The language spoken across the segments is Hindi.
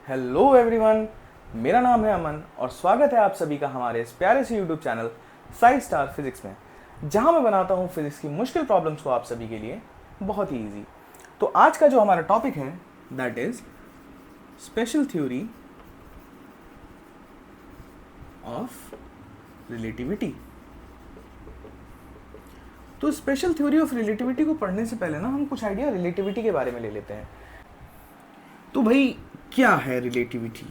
हेलो एवरीवन, मेरा नाम है अमन और स्वागत है आप सभी का हमारे इस प्यारे से YouTube channel Sai star physics में, जहां मैं बनाता हूं फिजिक्स की मुश्किल प्रॉब्लम्स को आप सभी के लिए बहुत ही इजी। तो आज का जो हमारा टॉपिक है that is special theory of relativity. तो स्पेशल थ्योरी ऑफ रिलेटिविटी को पढ़ने से पहले ना हम कुछ आइडिया रिलेटिविटी के बारे में ले लेते हैं। तो भाई क्या है रिलेटिविटी?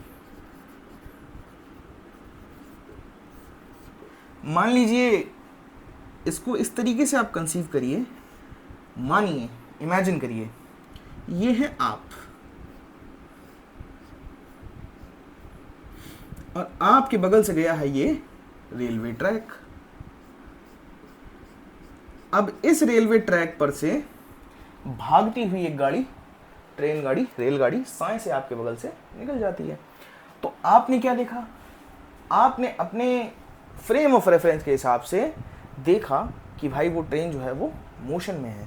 मान लीजिए, इसको इस तरीके से आप कंसीव करिए, मानिए, इमेजिन करिए, ये है आप और आपके बगल से गया है ये रेलवे ट्रैक। अब इस रेलवे ट्रैक पर से भागती हुई एक गाड़ी, ट्रेन गाड़ी, रेलगाड़ी साए से आपके बगल से निकल जाती है। तो आपने क्या देखा? आपने अपने फ्रेम ऑफ रेफरेंस के हिसाब से देखा कि भाई वो ट्रेन जो है वो मोशन में है,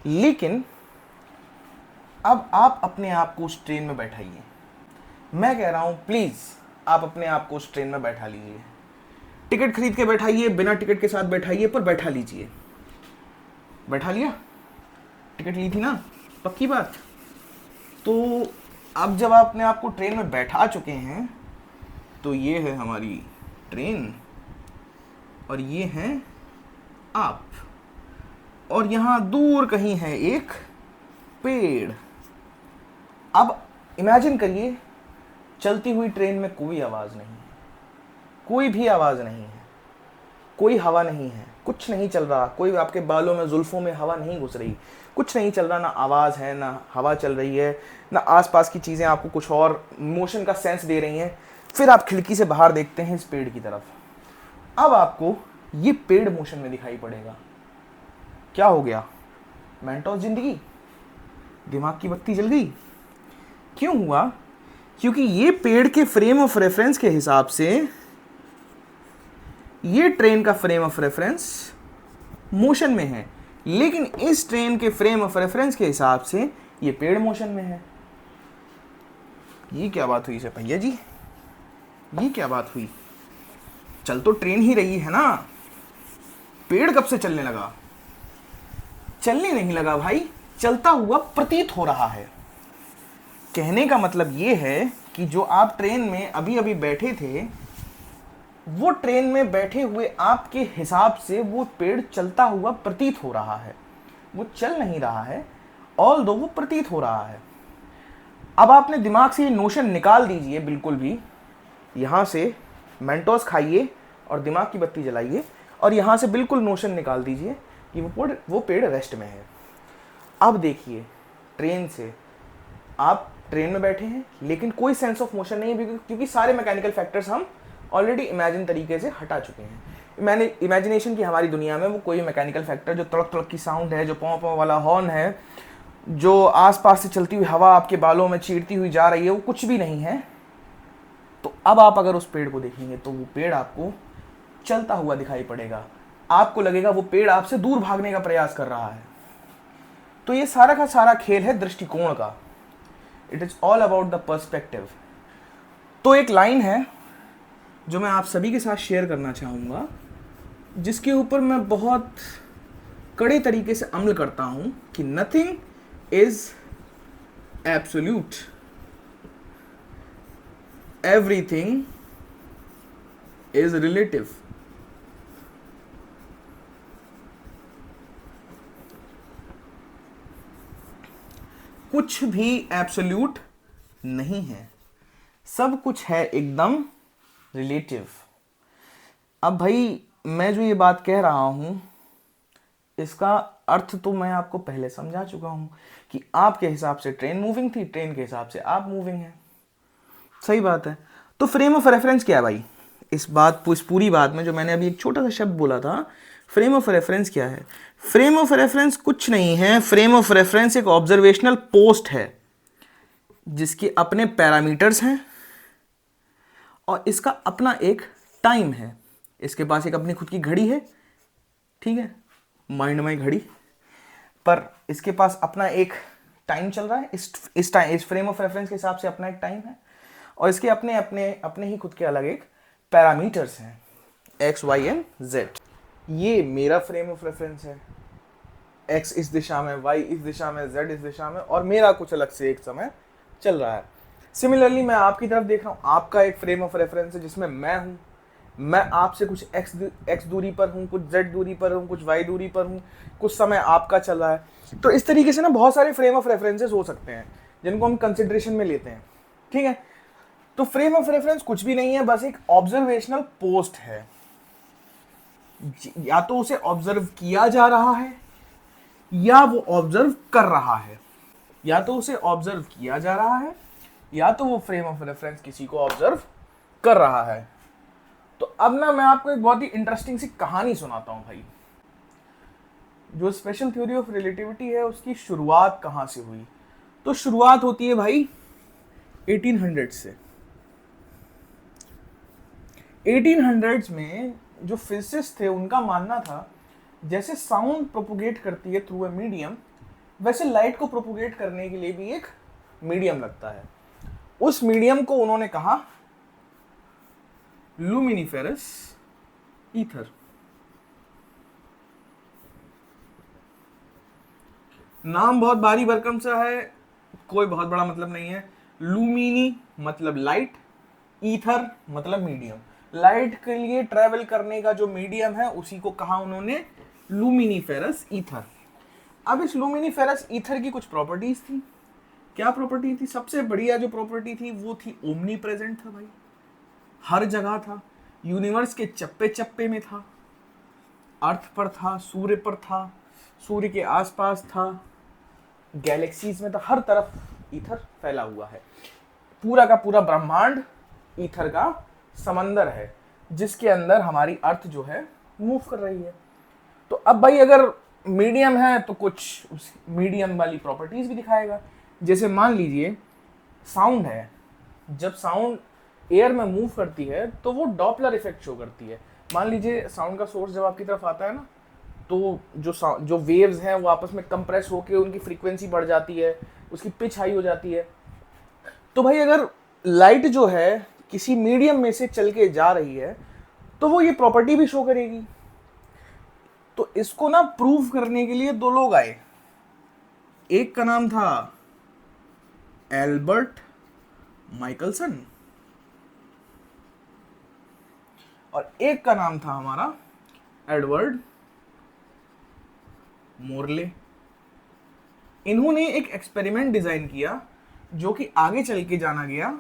लेकिन अब आप अपने आप को उस ट्रेन में बैठाइए। मैं कह रहा हूं प्लीज आप अपने आप को उस ट्रेन में बैठा लीजिए। टिकट खरीद के बैठाइए, बिना टिकट के साथ बैठाइए, पर बैठा लीजिए। बैठा लिया? टिकट ली थी ना, पक्की बात। तो अब जब आप अपने आप को ट्रेन में बैठा चुके हैं, तो ये है हमारी ट्रेन और ये हैं आप, और यहां दूर कहीं है एक पेड़। अब इमेजिन करिए, चलती हुई ट्रेन में कोई आवाज नहीं है, कोई भी आवाज नहीं है, कोई हवा नहीं है, कुछ नहीं चल रहा, कोई आपके बालों में, जुल्फों में हवा नहीं घुस रही, कुछ नहीं चल रहा, ना आवाज है, ना हवा चल रही है, ना आसपास की चीजें आपको कुछ और मोशन का सेंस दे रही हैं। फिर आप खिड़की से बाहर देखते हैं इस पेड़ की तरफ। अब आपको ये पेड़ मोशन में दिखाई पड़ेगा। क्या हो गया? मेंटोस जिंदगी, दिमाग की बत्ती जल गई। क्यों हुआ? क्योंकि ये पेड़ के फ्रेम ऑफ रेफरेंस के हिसाब से ये ट्रेन का फ्रेम ऑफ रेफरेंस मोशन में है, लेकिन इस ट्रेन के फ्रेम ऑफ रेफरेंस के हिसाब से ये पेड़ मोशन में है। ये क्या बात हुई से भैया जी? ये क्या बात हुई? चल तो ट्रेन ही रही है ना, पेड़ कब से चलने लगा? चलने नहीं लगा भाई, चलता हुआ प्रतीत हो रहा है। कहने का मतलब ये है कि जो आप ट्रेन में अभी अभी बैठे थे, वो ट्रेन में बैठे हुए आपके हिसाब से वो पेड़ चलता हुआ प्रतीत हो रहा है। वो चल नहीं रहा है, ऑल्दो वो प्रतीत हो रहा है। अब आपने दिमाग से ये नोशन निकाल दीजिए, बिल्कुल भी। यहां से मेंटोस खाइए और दिमाग की बत्ती जलाइए और यहां से बिल्कुल नोशन निकाल दीजिए कि वो पेड़ रेस्ट में है। अब देखिए, ट्रेन से आप ट्रेन में बैठे हैं, लेकिन कोई सेंस ऑफ मोशन नहीं है, क्योंकि सारे मैकेनिकल फैक्टर्स हम ऑलरेडी इमेजिन तरीके से हटा चुके हैं। मैंने इमेजिनेशन की हमारी दुनिया में वो कोई मैकेनिकल फैक्टर, जो तड़क तड़क की साउंड है, जो पौ पौ वाला हॉर्न है, जो आसपास से चलती हुई हवा आपके बालों में चीरती हुई जा रही है, वो कुछ भी नहीं है। तो अब आप अगर उस पेड़ को देखेंगे तो वो पेड़ आपको चलता हुआ दिखाई पड़ेगा। आपको लगेगा वो पेड़ आपसे दूर भागने का प्रयास कर रहा है। तो ये सारा का सारा खेल है दृष्टिकोण का। It is all about the perspective. तो एक लाइन है जो मैं आप सभी के साथ शेयर करना चाहूंगा, जिसके ऊपर मैं बहुत कड़े तरीके से अमल करता हूं कि nothing is absolute, everything is relative. कुछ भी एब्सोल्यूट नहीं है, सब कुछ है एकदम रिलेटिव। अब भाई मैं जो ये बात कह रहा हूं, इसका अर्थ तो मैं आपको पहले समझा चुका हूं कि आपके हिसाब से ट्रेन मूविंग थी, ट्रेन के हिसाब से आप मूविंग हैं। सही बात है। तो फ्रेम ऑफ रेफरेंस क्या है भाई? इस पूरी बात में जो मैंने अभी एक छोटा सा शब्द बोला था, फ्रेम ऑफ रेफरेंस क्या है? फ्रेम ऑफ रेफरेंस कुछ नहीं है। फ्रेम ऑफ रेफरेंस एक ऑब्जर्वेशनल पोस्ट है जिसके अपने पैरामीटर्स हैं और इसका अपना एक टाइम है। इसके पास एक अपनी खुद की घड़ी है, ठीक है, माइंड में घड़ी, पर इसके पास अपना एक टाइम चल रहा है। इस फ्रेम ऑफ रेफरेंस के हिसाब से अपना एक टाइम है। और इसके अपने अपने अपने ही खुद के अलग एक पैरामीटर्स हैं, एक्स वाई एंड जेड। ये मेरा फ्रेम ऑफ रेफरेंस है, एक्स इस दिशा में, वाई इस दिशा में, जेड इस दिशा में, और मेरा कुछ अलग से एक समय चल रहा है। सिमिलरली मैं आपकी तरफ देख रहा हूँ, आपका एक फ्रेम ऑफ रेफरेंस है जिसमें मैं हूँ, मैं आपसे कुछ एक्स दूरी पर हूँ, कुछ जेड दूरी पर हूँ, कुछ वाई दूरी पर हूँ, कुछ समय आपका चल रहा है। तो इस तरीके से ना बहुत सारे फ्रेम ऑफ रेफरेंसेस हो सकते हैं जिनको हम कंसिडरेशन में लेते हैं, ठीक है। तो फ्रेम ऑफ रेफरेंस कुछ भी नहीं है, बस एक ऑब्जर्वेशनल पोस्ट है। या तो उसे ऑब्जर्व किया जा रहा है या वो ऑब्जर्व कर रहा है, या तो उसे ऑब्जर्व किया जा रहा है या तो वो फ्रेम ऑफ रेफरेंस किसी को ऑब्जर्व कर रहा है। तो अब ना मैं आपको एक बहुत ही इंटरेस्टिंग सी कहानी सुनाता हूं भाई। जो स्पेशल थ्योरी ऑफ रिलेटिविटी है उसकी शुरुआत कहां से हुई? तो शुरुआत होती है भाई 1800 से। 1800s में जो फिजिसिस्ट थे उनका मानना था जैसे साउंड प्रोपोगेट करती है थ्रू ए मीडियम, वैसे लाइट को प्रोपोगेट करने के लिए भी एक मीडियम लगता है। उस मीडियम को उन्होंने कहा लुमिनिफेरस ईथर। नाम बहुत भारी भरकम सा है, कोई बहुत बड़ा मतलब नहीं है। लुमिनी मतलब लाइट, ईथर मतलब मीडियम। लाइट के लिए ट्रेवल करने का जो मीडियम है उसी को कहा उन्होंने लुमिनिफेरस ईथर। अब इस लुमिनिफेरस ईथर की कुछ प्रॉपर्टीज थी। क्या प्रॉपर्टी थी? सबसे बढ़िया जो प्रॉपर्टी थी वो थी ओमनी प्रेजेंट था भाई, हर जगह था, यूनिवर्स के चप्पे चप्पे में था, अर्थ पर था, सूर्य पर था, सूर्य के आसपास था, गैलेक्सीज में था, हर तरफ ईथर फैला हुआ है। पूरा का पूरा ब्रह्मांड ईथर का समंदर है जिसके अंदर हमारी अर्थ जो है मूव कर रही है। तो अब भाई अगर मीडियम है तो कुछ उस मीडियम वाली प्रॉपर्टीज भी दिखाएगा। जैसे मान लीजिए साउंड है, जब साउंड एयर में मूव करती है तो वो डॉपलर इफेक्ट शो करती है। मान लीजिए साउंड का सोर्स जब आपकी तरफ आता है ना, तो जो वेव्स हैं वो आपस में कंप्रेस होकर उनकी फ्रीक्वेंसी बढ़ जाती है, उसकी पिच हाई हो जाती है। तो भाई अगर लाइट जो है किसी मीडियम में से चल के जा रही है तो वो ये प्रॉपर्टी भी शो करेगी। तो इसको ना प्रूव करने के लिए दो लोग आए, एक का नाम था एल्बर्ट माइकलसन और एक का नाम था हमारा एडवर्ड मोरले। इन्होंने एक एक्सपेरिमेंट डिजाइन किया जो कि आगे चल के जाना गया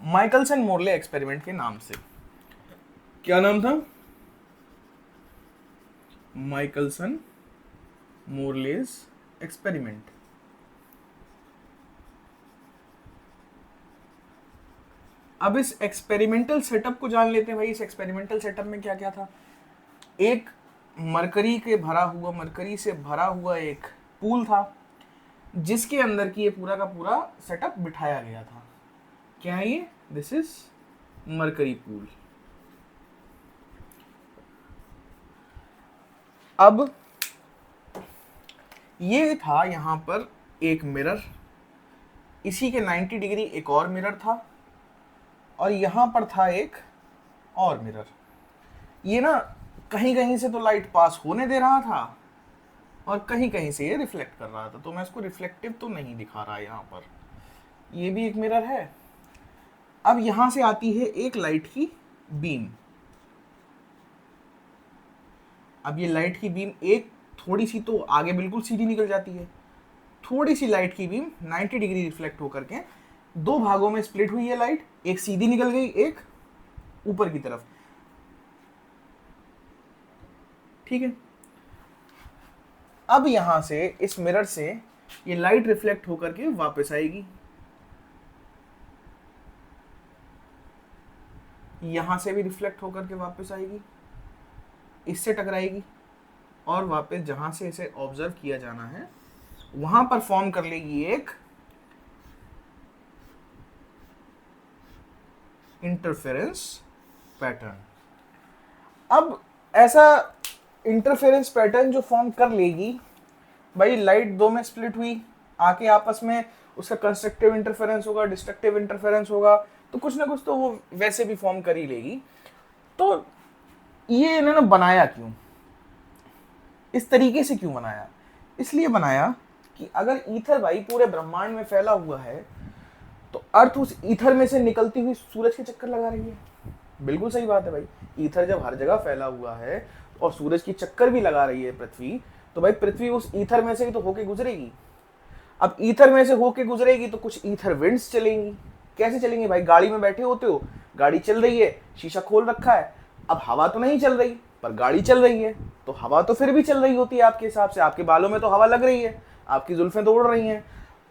माइकलसन मोरले एक्सपेरिमेंट के नाम से। क्या नाम था? Michelson Morley experiment. अब इस एक्सपेरिमेंटल सेटअप को जान लेते हैं भाई। इस एक्सपेरिमेंटल सेटअप में क्या क्या था? एक मरकरी से भरा हुआ एक पूल था जिसके अंदर की ये पूरा का पूरा सेटअप बिठाया गया था। क्या है ये? This is mercury pool. अब ये था यहां पर एक मिरर, इसी के 90 डिग्री एक और मिरर था और यहां पर था एक और मिरर। ये ना कहीं कहीं से तो लाइट पास होने दे रहा था और कहीं कहीं से ये रिफ्लेक्ट कर रहा था। तो मैं इसको रिफ्लेक्टिव तो नहीं दिखा रहा यहाँ पर। ये भी एक मिरर है। अब यहां से आती है एक लाइट की बीम। अब ये लाइट की बीम एक थोड़ी सी तो आगे बिल्कुल सीधी निकल जाती है, थोड़ी सी लाइट की बीम 90 डिग्री रिफ्लेक्ट होकर के दो भागों में स्प्लिट हुई है लाइट, एक सीधी निकल गई, एक ऊपर की तरफ। ठीक है। अब यहां से इस मिरर से ये लाइट रिफ्लेक्ट होकर के वापस आएगी, यहां से भी रिफ्लेक्ट होकर के वापस आएगी, इससे टकराएगी और वापस जहां से इसे ऑब्जर्व किया जाना है वहां पर फॉर्म कर लेगी एक इंटरफेरेंस पैटर्न। अब ऐसा इंटरफेरेंस पैटर्न जो फॉर्म कर लेगी भाई, लाइट दो में स्प्लिट हुई, आके आपस में उसका कंस्ट्रक्टिव इंटरफेरेंस होगा, डिस्ट्रक्टिव इंटरफेरेंस होगा, तो कुछ ना कुछ तो वो वैसे भी फॉर्म कर ही लेगी। तो ये इन्होंने बनाया क्यों, इस तरीके से क्यों बनाया? इसलिए बनाया कि अगर ईथर भाई पूरे ब्रह्मांड में फैला हुआ है तो अर्थ उस ईथर में से निकलती हुई सूरज के चक्कर लगा रही है। बिल्कुल सही बात है भाई, ईथर जब हर जगह फैला हुआ है और सूरज की चक्कर भी लगा रही है पृथ्वी, तो भाई पृथ्वी उस ईथर में से ही तो होके गुजरेगी। अब ईथर में से होके गुजरेगी तो कुछ ईथर विंड्स चलेंगी। कैसे चलेंगी भाई? गाड़ी में बैठे होते हो, गाड़ी चल रही है, शीशा खोल रखा है, अब हवा तो नहीं चल रही पर गाड़ी चल रही है, तो हवा तो फिर भी चल रही होती है आपके हिसाब से, आपके बालों में तो हवा लग रही है, आपकी जुल्फें तो उड़ रही हैं।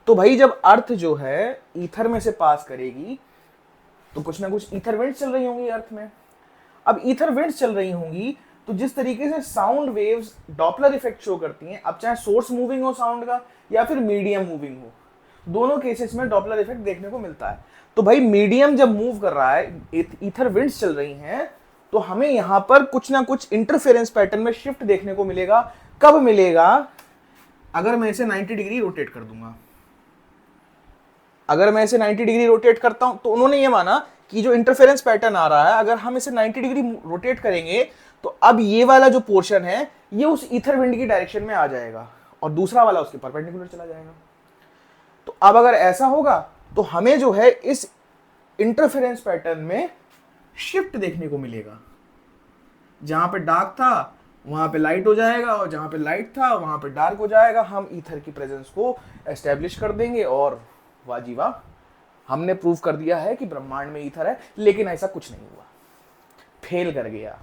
तो भाई जब अर्थ जो है ईथर में से पास करेगी तो कुछ ना कुछ ईथर विंड्स चल रही होंगी अर्थ में। अब ईथर विंड्स चल रही होंगी तो जिस तरीके से sound waves Doppler effect show करती हैं, अब चाहे सोर्स मूविंग हो साउंड का या फिर मीडियम मूविंग हो, दोनों केसेस में डॉपलर इफेक्ट देखने को मिलता है। तो भाई मीडियम जब मूव कर रहा है, ईथर विंड्स चल रही हैं, तो हमें यहां पर कुछ ना कुछ इंटरफेरेंस पैटर्न में शिफ्ट देखने को मिलेगा। कब मिलेगा? अगर मैं इसे 90 डिग्री रोटेट कर दूंगा। अगर मैं इसे 90 डिग्री रोटेट करता हूं तो उन्होंने ये माना कि जो इंटरफेरेंस पैटर्न आ रहा है, अगर हम इसे 90 डिग्री रोटेट करेंगे तो अब ये वाला जो पोर्शन है ये उस ईथर विंड की डायरेक्शन में आ जाएगा और दूसरा वाला उसके परपेंडिकुलर चला जाएगा। तो अब अगर ऐसा होगा तो हमें जो है इस इंटरफेरेंस पैटर्न में शिफ्ट देखने को मिलेगा। जहां पे डार्क था वहां पे लाइट हो जाएगा और जहां पे लाइट था वहां पे डार्क हो जाएगा। हम ईथर की प्रेजेंस को एस्टेब्लिश कर देंगे और वाजी वाह, हमने प्रूव कर दिया है कि ब्रह्मांड में ईथर है। लेकिन ऐसा कुछ नहीं हुआ, फेल कर गया।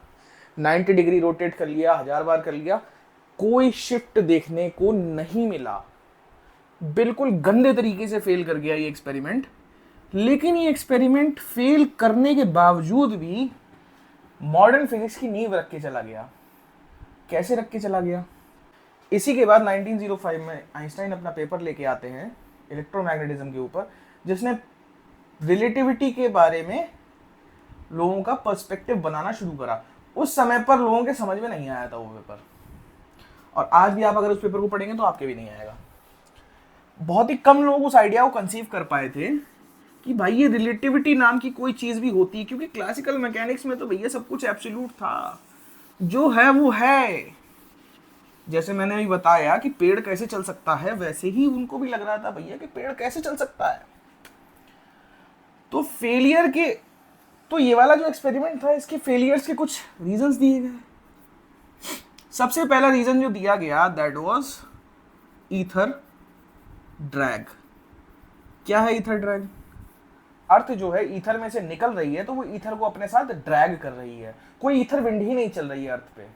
90 डिग्री रोटेट कर लिया, 1000 बार कर लिया, कोई शिफ्ट देखने को नहीं मिला। बिल्कुल गंदे तरीके से फेल कर गया ये एक्सपेरिमेंट। लेकिन ये एक्सपेरिमेंट फेल करने के बावजूद भी मॉडर्न फिजिक्स की नींव रख के चला गया। कैसे रख के चला गया? इसी के बाद 1905 में आइंस्टाइन अपना पेपर लेके आते हैं इलेक्ट्रोमैग्नेटिज्म के ऊपर, जिसने रिलेटिविटी के बारे में लोगों का पर्सपेक्टिव बनाना शुरू करा। उस समय पर लोगों के समझ में नहीं आया था वो पेपर, और आज भी आप अगर उस पेपर को पढ़ेंगे तो आपके भी नहीं आएगा। बहुत ही कम लोग उस आइडिया को कंसीव कर पाए थे कि भाई ये रिलेटिविटी नाम की कोई चीज भी होती है, क्योंकि क्लासिकल मैकेनिक्स में तो भैया सब कुछ एब्सोल्यूट था, जो है वो है। जैसे मैंने अभी बताया कि पेड़ कैसे चल सकता है, वैसे ही उनको भी लग रहा था भैया कि पेड़ कैसे चल सकता है। तो फेलियर के, तो ये वाला जो एक्सपेरिमेंट था इसके फेलियर्स के कुछ रीजंस दिए गए। सबसे पहला रीजन जो दिया गया दैट वाज ईथर ड्रैग। क्या है ईथर ड्रैग? अर्थ जो है ईथर में से निकल रही है तो वो ईथर को अपने साथ ड्रैग कर रही है, कोई ईथर विंड ही नहीं चल रही है अर्थ पे।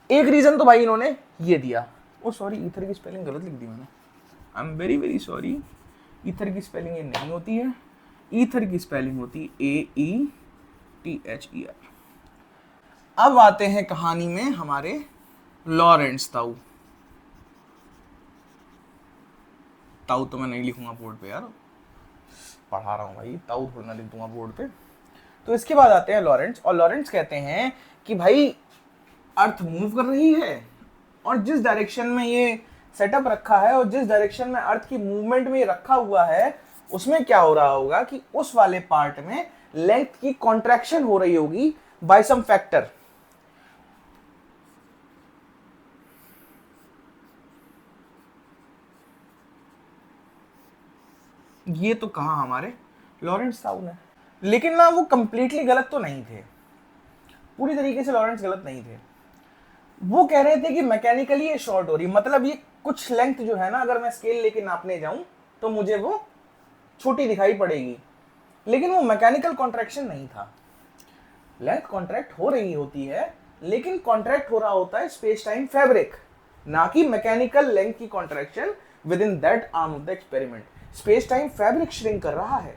एक रीजन तो भाई इन्होंने ये दिया। ओ सॉरी, ईथर की स्पेलिंग गलत लिख दी मैंने, I am very very sorry. Ether की स्पेलिंग ये नहीं होती है, ईथर की स्पेलिंग होती है AETHER। अब आते हैं कहानी में हमारे लॉरेंट्ज ताऊ। ताऊ तो मैं नहीं लिखूंगा बोर्ड पे यार, पढ़ा रहा हूँ भाई, ताऊ थोड़ा ना लिख दूंगा बोर्ड पे। तो इसके बाद आते हैं लॉरेंट्ज, और लॉरेंट्ज कहते हैं कि भाई अर्थ मूव कर रही है और जिस डायरेक्शन में ये सेटअप रखा है और जिस डायरेक्शन में अर्थ की मूवमेंट में ये रखा हुआ है, उसमें क्या हो रहा होगा कि उस वाले पार्ट में लेंथ की कॉन्ट्रैक्शन हो रही होगी बाय सम फैक्टर। ये तो कहा हमारे लॉरेंट्ज ताऊ ने, लेकिन ना वो कंप्लीटली गलत तो नहीं थे, पूरी तरीके से लॉरेंट्ज गलत नहीं थे। वो कह रहे थे कि मैकेनिकली ये शॉर्ट हो रही, मतलब ये कुछ लेंथ जो है ना, अगर मैं स्केल लेके नापने जाऊं तो मुझे वो छोटी दिखाई पड़ेगी, लेकिन वो मैकेनिकल कॉन्ट्रैक्शन नहीं था। लेंथ कॉन्ट्रैक्ट हो रही होती है, लेकिन कॉन्ट्रैक्ट हो रहा होता है स्पेस टाइम फैब्रिक, ना कि मैकेनिकल लेंथ की contraction with in that arm of the experiment. Space time fabric shrink कर रहा है,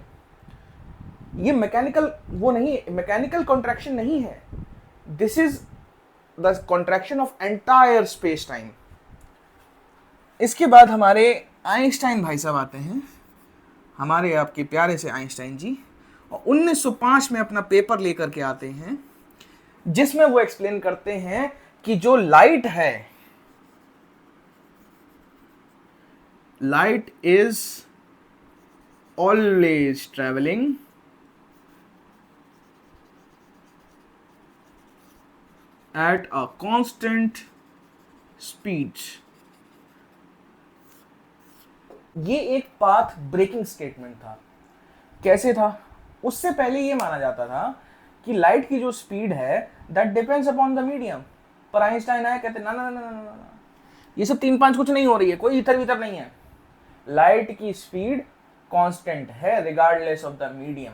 ये मैकेनिकल वो नहीं, मैकेनिकल कॉन्ट्रैक्शन नहीं है, this is the contraction of entire space time. इसके बाद हमारे आइंस्टाइन भाई साहब आते हैं, हमारे आपके प्यारे से आइंस्टाइन जी, और 1905 में अपना पेपर लेकर के आते हैं जिसमें वो एक्सप्लेन करते हैं कि जो लाइट है, light is always travelling at a constant speed. ये एक पाथ ब्रेकिंग स्टेटमेंट था। कैसे था? उससे पहले ये माना जाता था कि लाइट की जो स्पीड है that depends upon the medium, पर आइंस्टाइन आए कहते ना ना ना ना ना ना, ये सब 3 5 कुछ नहीं हो रही है, कोई इधर भीतर नहीं है। लाइट की स्पीड कांस्टेंट है रिगार्डलेस ऑफ द मीडियम,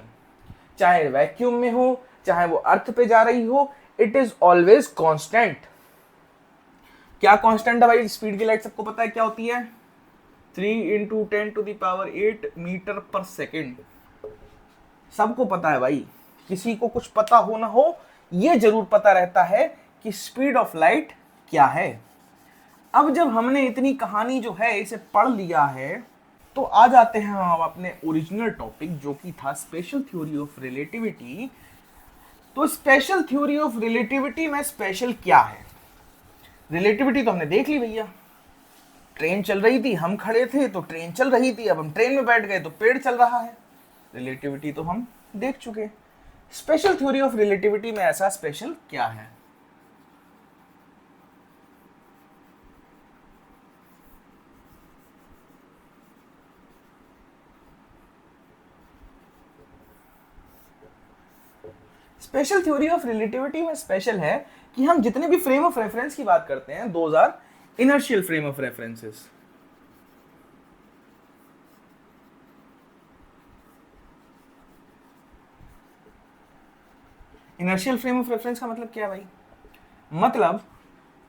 चाहे वैक्यूम में हो चाहे वो अर्थ पे जा रही हो, इट इज ऑलवेज कांस्टेंट। क्या कांस्टेंट है भाई स्पीड की? लाइट सबको पता है क्या होती है, 3 × 10⁸ मीटर पर सेकेंड। सबको पता है भाई, किसी को कुछ पता हो ना हो, ये जरूर पता रहता है कि स्पीड ऑफ लाइट क्या है। अब जब हमने इतनी कहानी जो है इसे पढ़ लिया है, तो आ जाते हैं हम अपने ओरिजिनल टॉपिक जो कि था स्पेशल थ्योरी ऑफ रिलेटिविटी। तो स्पेशल थ्योरी ऑफ रिलेटिविटी में स्पेशल क्या है? रिलेटिविटी तो हमने देख ली भैया, ट्रेन चल रही थी, हम खड़े थे तो ट्रेन चल रही थी, अब हम ट्रेन में बैठ गए तो पेड़ चल रहा है। रिलेटिविटी तो हम देख चुके। स्पेशल थ्योरी ऑफ रिलेटिविटी में ऐसा स्पेशल क्या है? स्पेशल थ्योरी ऑफ रिलेटिविटी में स्पेशल है कि हम जितने भी फ्रेम ऑफ रेफरेंस की बात करते हैं, those are inertial frame of references. Inertial frame of reference का मतलब क्या है भाई? मतलब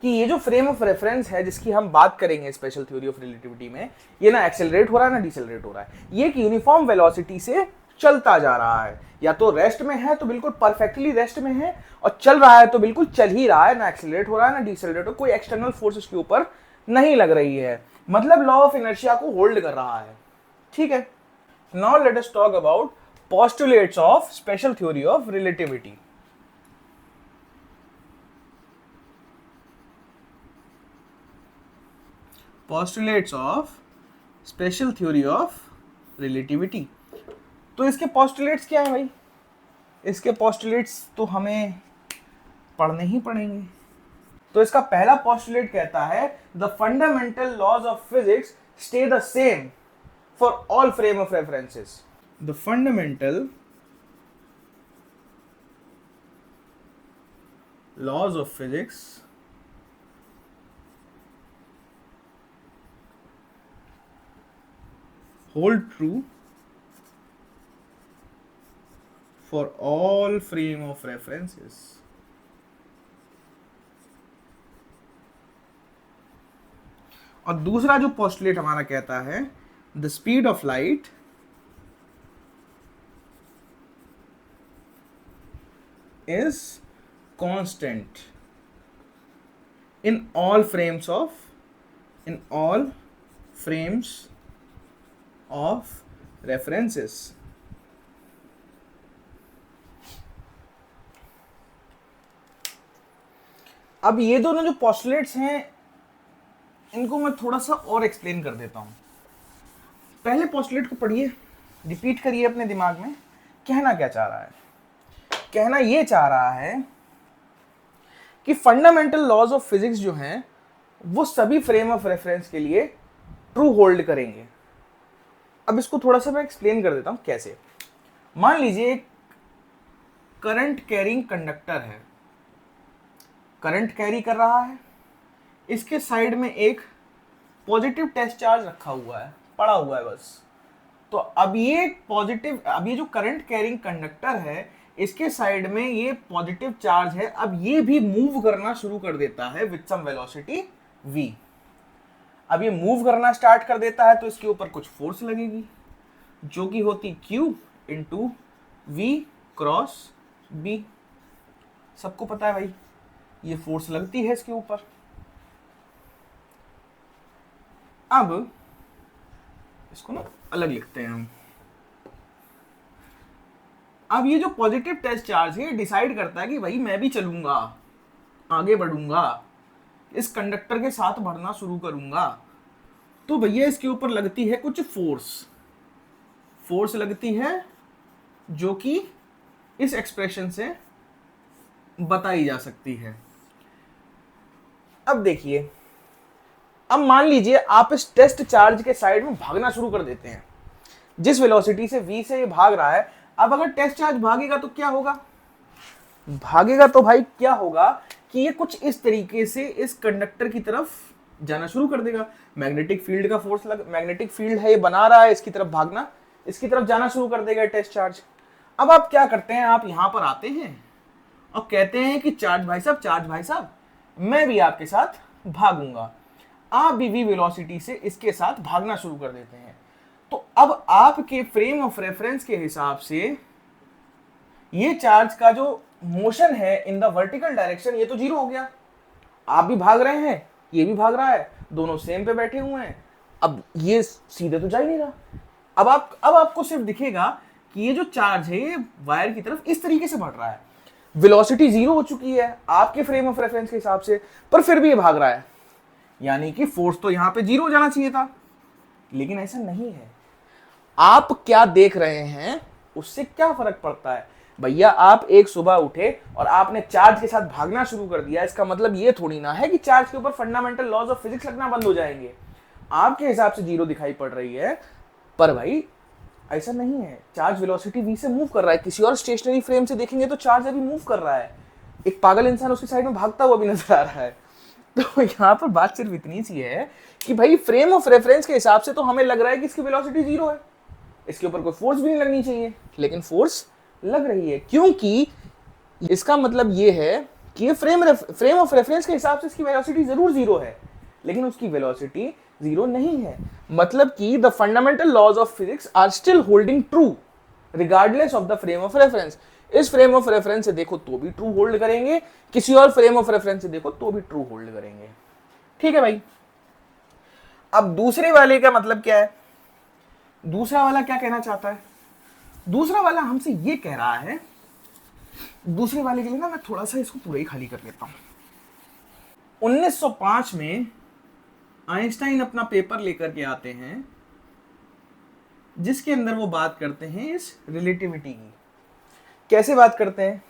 कि ये जो फ्रेम ऑफ रेफरेंस है जिसकी हम बात करेंगे स्पेशल थ्योरी ऑफ रिलेटिविटी में, ये ना एक्सेलरेट हो रहा है ना डिसेलरेट हो रहा है, ये एक यूनिफॉर्म वेलोसिटी से चलता जा रहा है। या तो रेस्ट में है तो बिल्कुल परफेक्टली रेस्ट में है, और चल रहा है तो बिल्कुल चल ही रहा है, ना एक्सेलरेट हो रहा है ना डिसेलरेट हो, कोई एक्सटर्नल फोर्स उसके ऊपर नहीं लग रही है। मतलब लॉ ऑफ इनर्शिया को होल्ड कर रहा है। ठीक है, now let us talk about postulates of special theory of relativity. Postulates of special theory of relativity. तो इसके पोस्टुलेट्स क्या है भाई? इसके पोस्टुलेट्स तो हमें पढ़ने ही पड़ेंगे। तो इसका पहला पोस्टुलेट कहता है the fundamental laws of physics stay the same for all frame of references. The fundamental laws of physics hold true for all frame of references। और दूसरा जो पोस्टुलेट हमारा कहता है the speed of light is constant in all frames of references. अब ये दोनों जो पोस्टुलेट्स हैं इनको मैं थोड़ा सा और एक्सप्लेन कर देता हूं। पहले पोस्टुलेट को पढ़िए, रिपीट करिए अपने दिमाग में। कहना क्या चाह रहा है? कहना ये चाह रहा है कि फंडामेंटल लॉज ऑफ फिजिक्स जो हैं वो सभी फ्रेम ऑफ रेफरेंस के लिए ट्रू होल्ड करेंगे। अब इसको थोड़ा सा मैं एक्सप्लेन कर देता हूं कैसे। मान लीजिए करंट कैरिंग कंडक्टर है, करंट कैरी कर रहा है, इसके साइड में एक पॉजिटिव टेस्ट चार्ज रखा हुआ है, पड़ा हुआ है बस। तो अब ये जो करंट कैरिंग कंडक्टर है इसके साइड में ये पॉजिटिव चार्ज है, अब ये भी मूव करना शुरू कर देता है विद सम वेलोसिटी v। अब ये मूव करना स्टार्ट कर देता है तो इसके ऊपर कुछ फोर्स लगेगी जो कि होती Q into V cross B। सबको पता है भाई ये फोर्स लगती है इसके ऊपर। अब इसको ना अलग लिखते हैं हम। अब ये जो पॉजिटिव टेस्ट चार्ज है डिसाइड करता है कि भाई मैं भी चलूंगा, आगे बढ़ूंगा, इस कंडक्टर के साथ बढ़ना शुरू करूंगा। तो भैया इसके ऊपर लगती है कुछ फोर्स लगती है जो कि इस एक्सप्रेशन से बताई जा सकती है। अब देखिए, अब मान लीजिए आप इस टेस्ट चार्ज के साइड में भागना शुरू कर देते हैं, जिस वेलोसिटी से v से ये भाग रहा है। अब अगर टेस्ट चार्ज भागेगा तो क्या होगा, भागेगा तो भाई क्या होगा कि ये कुछ इस तरीके से इस कंडक्टर की तरफ जाना शुरू कर देगा। मैग्नेटिक फील्ड का फोर्स मैग्नेटिक फील्ड है, ये बना रहा है, इसकी तरफ भागना, इसकी तरफ जाना शुरू कर देगा टेस्ट चार्ज। अब आप क्या करते हैं, आप यहां पर आते हैं और कहते हैं कि चार्ज भाई साहब मैं भी आपके साथ भागूंगा। आप भी v वेलोसिटी से इसके साथ भागना शुरू कर देते हैं। तो अब आपके फ्रेम ऑफ रेफरेंस के हिसाब से ये चार्ज का जो मोशन है इन द वर्टिकल डायरेक्शन, ये तो जीरो हो गया। आप भी भाग रहे हैं, ये भी भाग रहा है, दोनों सेम पे बैठे हुए हैं। अब ये सीधे तो जा ही नहीं रहा। अब आपको सिर्फ दिखेगा कि ये जो चार्ज है ये वायर की तरफ इस तरीके से बढ़ रहा है। वेलोसिटी जीरो हो चुकी है आपके फ्रेम ऑफ रेफरेंस के हिसाब से, पर फिर भी ये भाग रहा है, यानी कि फोर्स तो यहां पे जीरो हो जाना चाहिए था, लेकिन ऐसा नहीं है। आप क्या देख रहे हैं उससे क्या फर्क पड़ता है भैया। आप एक सुबह उठे और आपने चार्ज के साथ भागना शुरू कर दिया, इसका मतलब ये थोड़ी ना है कि चार्ज के ऊपर फंडामेंटल लॉज ऑफ फिजिक्स लगना बंद हो जाएंगे। आपके हिसाब से जीरो दिखाई पड़ रही है, पर भाई ऐसा नहीं है। चार्ज वेलोसिटी v से मूव कर रहा है। किसी और स्टेशनरी फ्रेम से देखेंगे तो चार्ज अभी मूव कर रहा है, एक पागल इंसान उसकी साइड में भागता हुआ भी नजर आ रहा है। तो यहाँ पर बात सिर्फ इतनी सी है कि भाई फ्रेम ऑफ रेफरेंस के हिसाब से तो हमें लग रहा है कि इसकी वेलोसिटी जीरो है, इसके ऊपर कोई फोर्स भी नहीं लगनी चाहिए, लेकिन फोर्स लग रही है, क्योंकि इसका मतलब ये है कि ये फ्रेम ऑफ रेफरेंस के हिसाब से इसकी वेलोसिटी जरूर जीरो है, लेकिन उसकी वेलोसिटी जीरो नहीं है। मतलब कि the fundamental laws of physics are still holding true regardless of the frame of reference. इस फ्रेम ऑफ रेफरेंस से देखो तो भी ट्रू होल्ड करेंगे, किसी और फ्रेम ऑफ रेफरेंस से देखो तो भी ट्रू होल्ड करेंगे। ठीक है भाई। अब दूसरे वाले का मतलब क्या है, दूसरा वाला क्या कहना चाहता है, दूसरा वाला हमसे ये कह रहा है, दूसरे वाले के लिए ना मैं थोड़ा सा इसको पूरा ही खाली कर लेता हूं। 1905 में आइंस्टाइन अपना पेपर लेकर के आते हैं, जिसके अंदर वो बात करते हैं इस रिलेटिविटी की। कैसे बात करते हैं,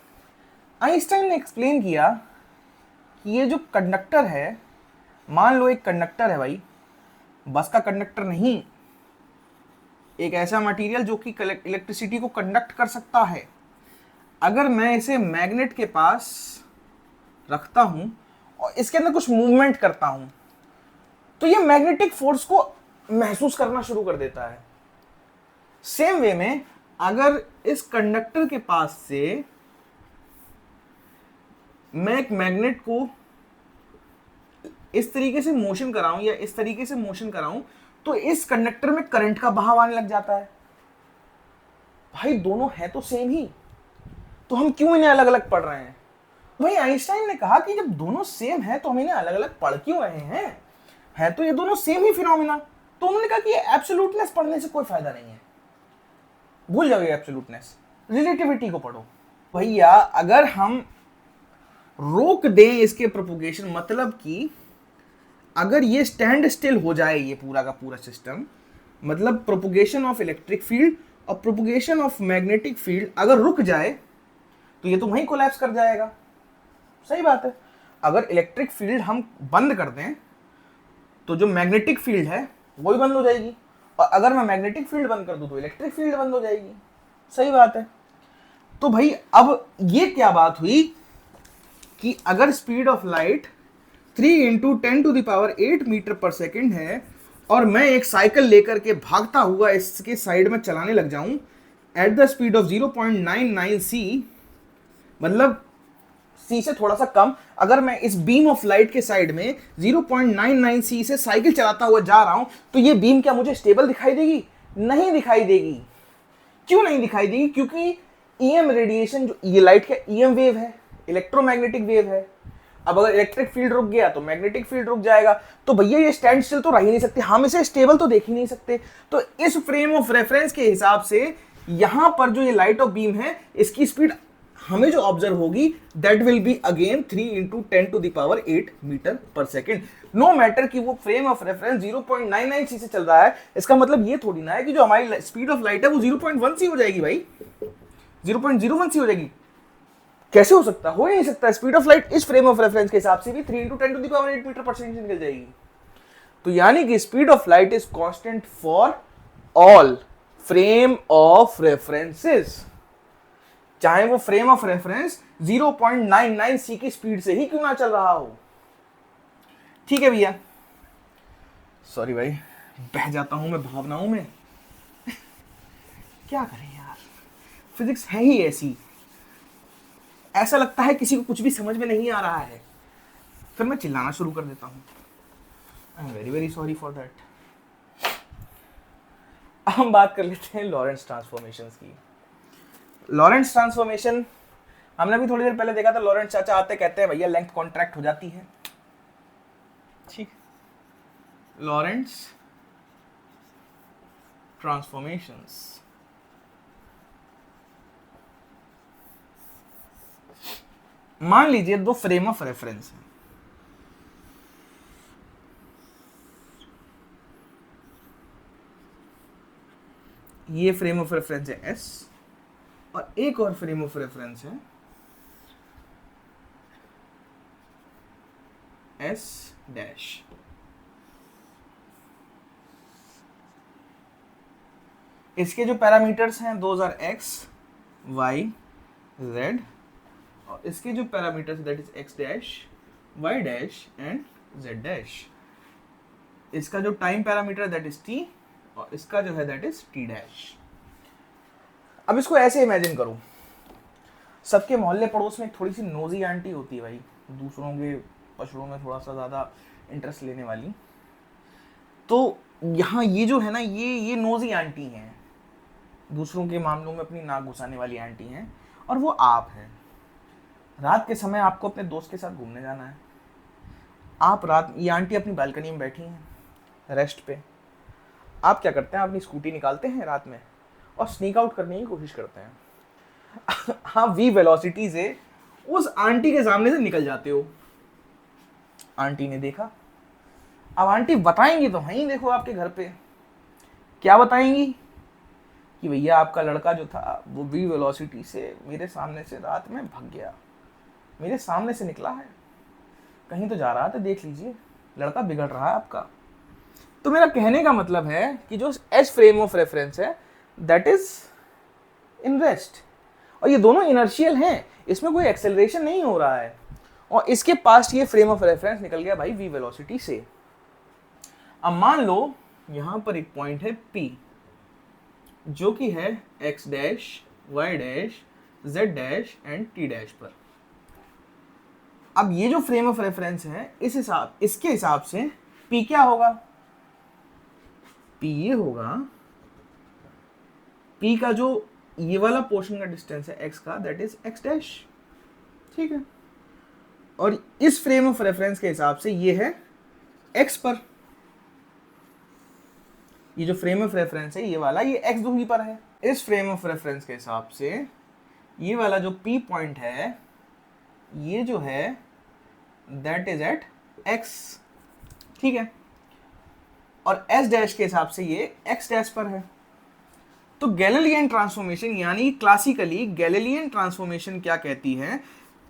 आइंस्टाइन ने एक्सप्लेन किया कि ये जो कंडक्टर है, मान लो एक कंडक्टर है भाई, बस का कंडक्टर नहीं, एक ऐसा मटेरियल जो कि इलेक्ट्रिसिटी को कंडक्ट कर सकता है। अगर मैं इसे मैग्नेट के पास रखता हूं और इसके अंदर कुछ मूवमेंट करता हूं, तो ये मैग्नेटिक फोर्स को महसूस करना शुरू कर देता है। सेम वे में अगर इस कंडक्टर के पास से मैं एक मैग्नेट को इस तरीके से मोशन कराऊं या इस तरीके से मोशन कराऊं, तो इस कंडक्टर में करंट का बहाव आने लग जाता है। भाई दोनों है तो सेम ही, तो हम क्यों इन्हें अलग अलग पढ़ रहे हैं। भाई आइंस्टाइन ने कहा कि जब दोनों सेम है तो हम इन्हें अलग अलग पढ़ क्यों रहे हैं, है तो ये दोनों सेम ही फिनोमिना। तो उन्होंने कहा कि ये एब्सोल्यूटनेस पढ़ने से कोई फायदा नहीं है, भूल जाओ ये एब्सोल्यूटनेस, रिलेटिविटी को पढ़ो। भैया अगर हम रोक दें इसके प्रोपोगेशन, मतलब कि अगर ये स्टैंड स्टिल हो जाए ये पूरा का पूरा सिस्टम, मतलब प्रोपोगेशन ऑफ इलेक्ट्रिक फील्ड और प्रोपोगेशन ऑफ मैग्नेटिक फील्ड अगर रुक जाए तो ये तो वहीं कोलैप्स कर जाएगा। सही बात है। अगर इलेक्ट्रिक फील्ड हम बंद कर दें तो जो मैग्नेटिक फील्ड है वो भी बंद हो जाएगी, और अगर मैं मैग्नेटिक फील्ड बंद कर दूं तो इलेक्ट्रिक फील्ड बंद हो जाएगी। सही बात है। तो भाई अब ये क्या बात हुई कि अगर speed of light 3 × 10⁸ metre per second है और मैं एक साइकिल लेकर के भागता हुआ इसके साइड में चलाने लग जाऊं at the speed of 0.99 c, मतलब c से थोड़ा सा कम, अगर मैं इस बीम ऑफ लाइट के साइड में 0.99 c से साइकिल चलाता हुआ जा रहा हूं, तो ये बीम क्या मुझे स्टेबल दिखाई देगी? नहीं दिखाई देगी। क्यों नहीं दिखाई देगी? क्योंकि ईएम रेडिएशन, जो ये लाइट का ईएम वेव है, इलेक्ट्रोमैग्नेटिक वेव है। अब अगर इलेक्ट्रिक फील्ड रुक गया तो मैग्नेटिक फील्ड रुक जाएगा, तो भैया ये स्टैंड स्टिल तो रह ही नहीं सकते, हम इसे स्टेबल तो देख ही नहीं सकते। तो इस फ्रेम ऑफ रेफरेंस के हिसाब से यहां पर जो ये लाइट ऑफ बीम है, इसकी स्पीड हमें जो ऑब्जर्व होगी that will be again 3 × 10⁸ metre per second. No matter कि वो फ्रेम ऑफ रेफरेंस 0.99 c से चल रहा है, इसका मतलब ये थोड़ी ना है कि जो हमारी स्पीड ऑफ लाइट है वो 0.1 c हो जाएगी भाई, 0.01 c हो जाएगी। कैसे हो सकता, हो ही नहीं सकता। स्पीड ऑफ लाइट इस फ्रेम ऑफ रेफरेंस के हिसाब से भी 3 × 10⁸ मीटर पर सेकंड से निकल जाएगी। तो यानी कि speed of light is constant for all frame of references, चाहे वो फ्रेम ऑफ रेफरेंस 0.99 सी की स्पीड से ही क्यों ना चल रहा हो। ठीक है भैया, सॉरी भाई, बह जाता हूं मैं भावनाओं में। क्या करें यार, फिजिक्स है ही ऐसी, ऐसा लगता है किसी को कुछ भी समझ में नहीं आ रहा है, फिर मैं चिल्लाना शुरू कर देता हूं। I am very very sorry for that. हम बात कर लेते हैं लॉरेंट्ज ट्रांसफॉर्मेशंस की। लॉरेंट्ज ट्रांसफॉर्मेशन हमने अभी थोड़ी देर पहले देखा था। लॉरेंट्ज चाचा आते कहते हैं भैया लेंथ कॉन्ट्रैक्ट हो जाती है। ठीक, लॉरेंट्ज ट्रांसफॉर्मेशंस, मान लीजिए दो फ्रेम ऑफ रेफरेंस है, ये फ्रेम ऑफ रेफरेंस है S और एक और फ्रेम ऑफ रेफरेंस है S डैश। इसके जो पैरामीटर्स हैं those are X, Y, Z, और इसके जो parameters that is X dash, Y dash and Z dash. इसका जो time parameter that is T और इसका जो है दैट इज T डैश। अब इसको ऐसे इमेजिन करो, सबके मोहल्ले पड़ोस में थोड़ी सी नोजी आंटी होती है भाई, दूसरों के पशुओं में थोड़ा सा ज़्यादा इंटरेस्ट लेने वाली। तो यहाँ ये जो है ना, ये नोजी आंटी हैं, दूसरों के मामलों में अपनी नाक घुसाने वाली आंटी हैं, और वो आप हैं। रात के समय आपको अपने दोस्त के साथ घूमने जाना है। आप रात, ये आंटी अपनी बालकनी में बैठी हैं रेस्ट पे। आप क्या करते हैं, अपनी स्कूटी निकालते हैं रात में और स्नीक आउट करने की कोशिश करते हैं। हाँ, वी वेलोसिटी से उस आंटी के सामने से निकल जाते हो। आंटी ने देखा, अब आंटी बताएंगी तो हैं, देखो आपके घर पे क्या बताएंगी कि भैया आपका लड़का जो था वो वी वेलोसिटी से मेरे सामने से रात में भाग गया, मेरे सामने से निकला है, कहीं तो जा रहा था, देख लीजिए, लड़का बिगड़ रहा है आपका। तो मेरा कहने का मतलब है कि जो एच फ्रेम ऑफ रेफरेंस है दैट इज इन रेस्ट, और ये दोनों इनर्शियल हैं, इसमें कोई एक्सेलरेशन नहीं हो रहा है, और इसके पास ये फ्रेम ऑफ रेफरेंस निकल गया भाई वी वेलोसिटी से। अब मान लो यहां पर एक पॉइंट है P जो कि है X dash, Y dash, Z dash and T dash पर। अब ये जो फ्रेम ऑफ रेफरेंस है इसके हिसाब से P क्या होगा, P ये होगा, P का जो ये वाला पोर्शन का डिस्टेंस है X का दैट इज X डैश। ठीक है, और इस फ्रेम ऑफ रेफरेंस के हिसाब से ये है X पर, ये जो फ्रेम ऑफ रेफरेंस है ये वाला, ये X दूरी पर है। इस फ्रेम ऑफ रेफरेंस के हिसाब से ये वाला जो P पॉइंट है ये जो है दैट इज एट X। ठीक है, और S डैश के हिसाब से ये X डैश पर है। तो गैलीलियन ट्रांसफॉर्मेशन, यानी क्लासिकली गैलीलियन ट्रांसफॉर्मेशन क्या कहती है,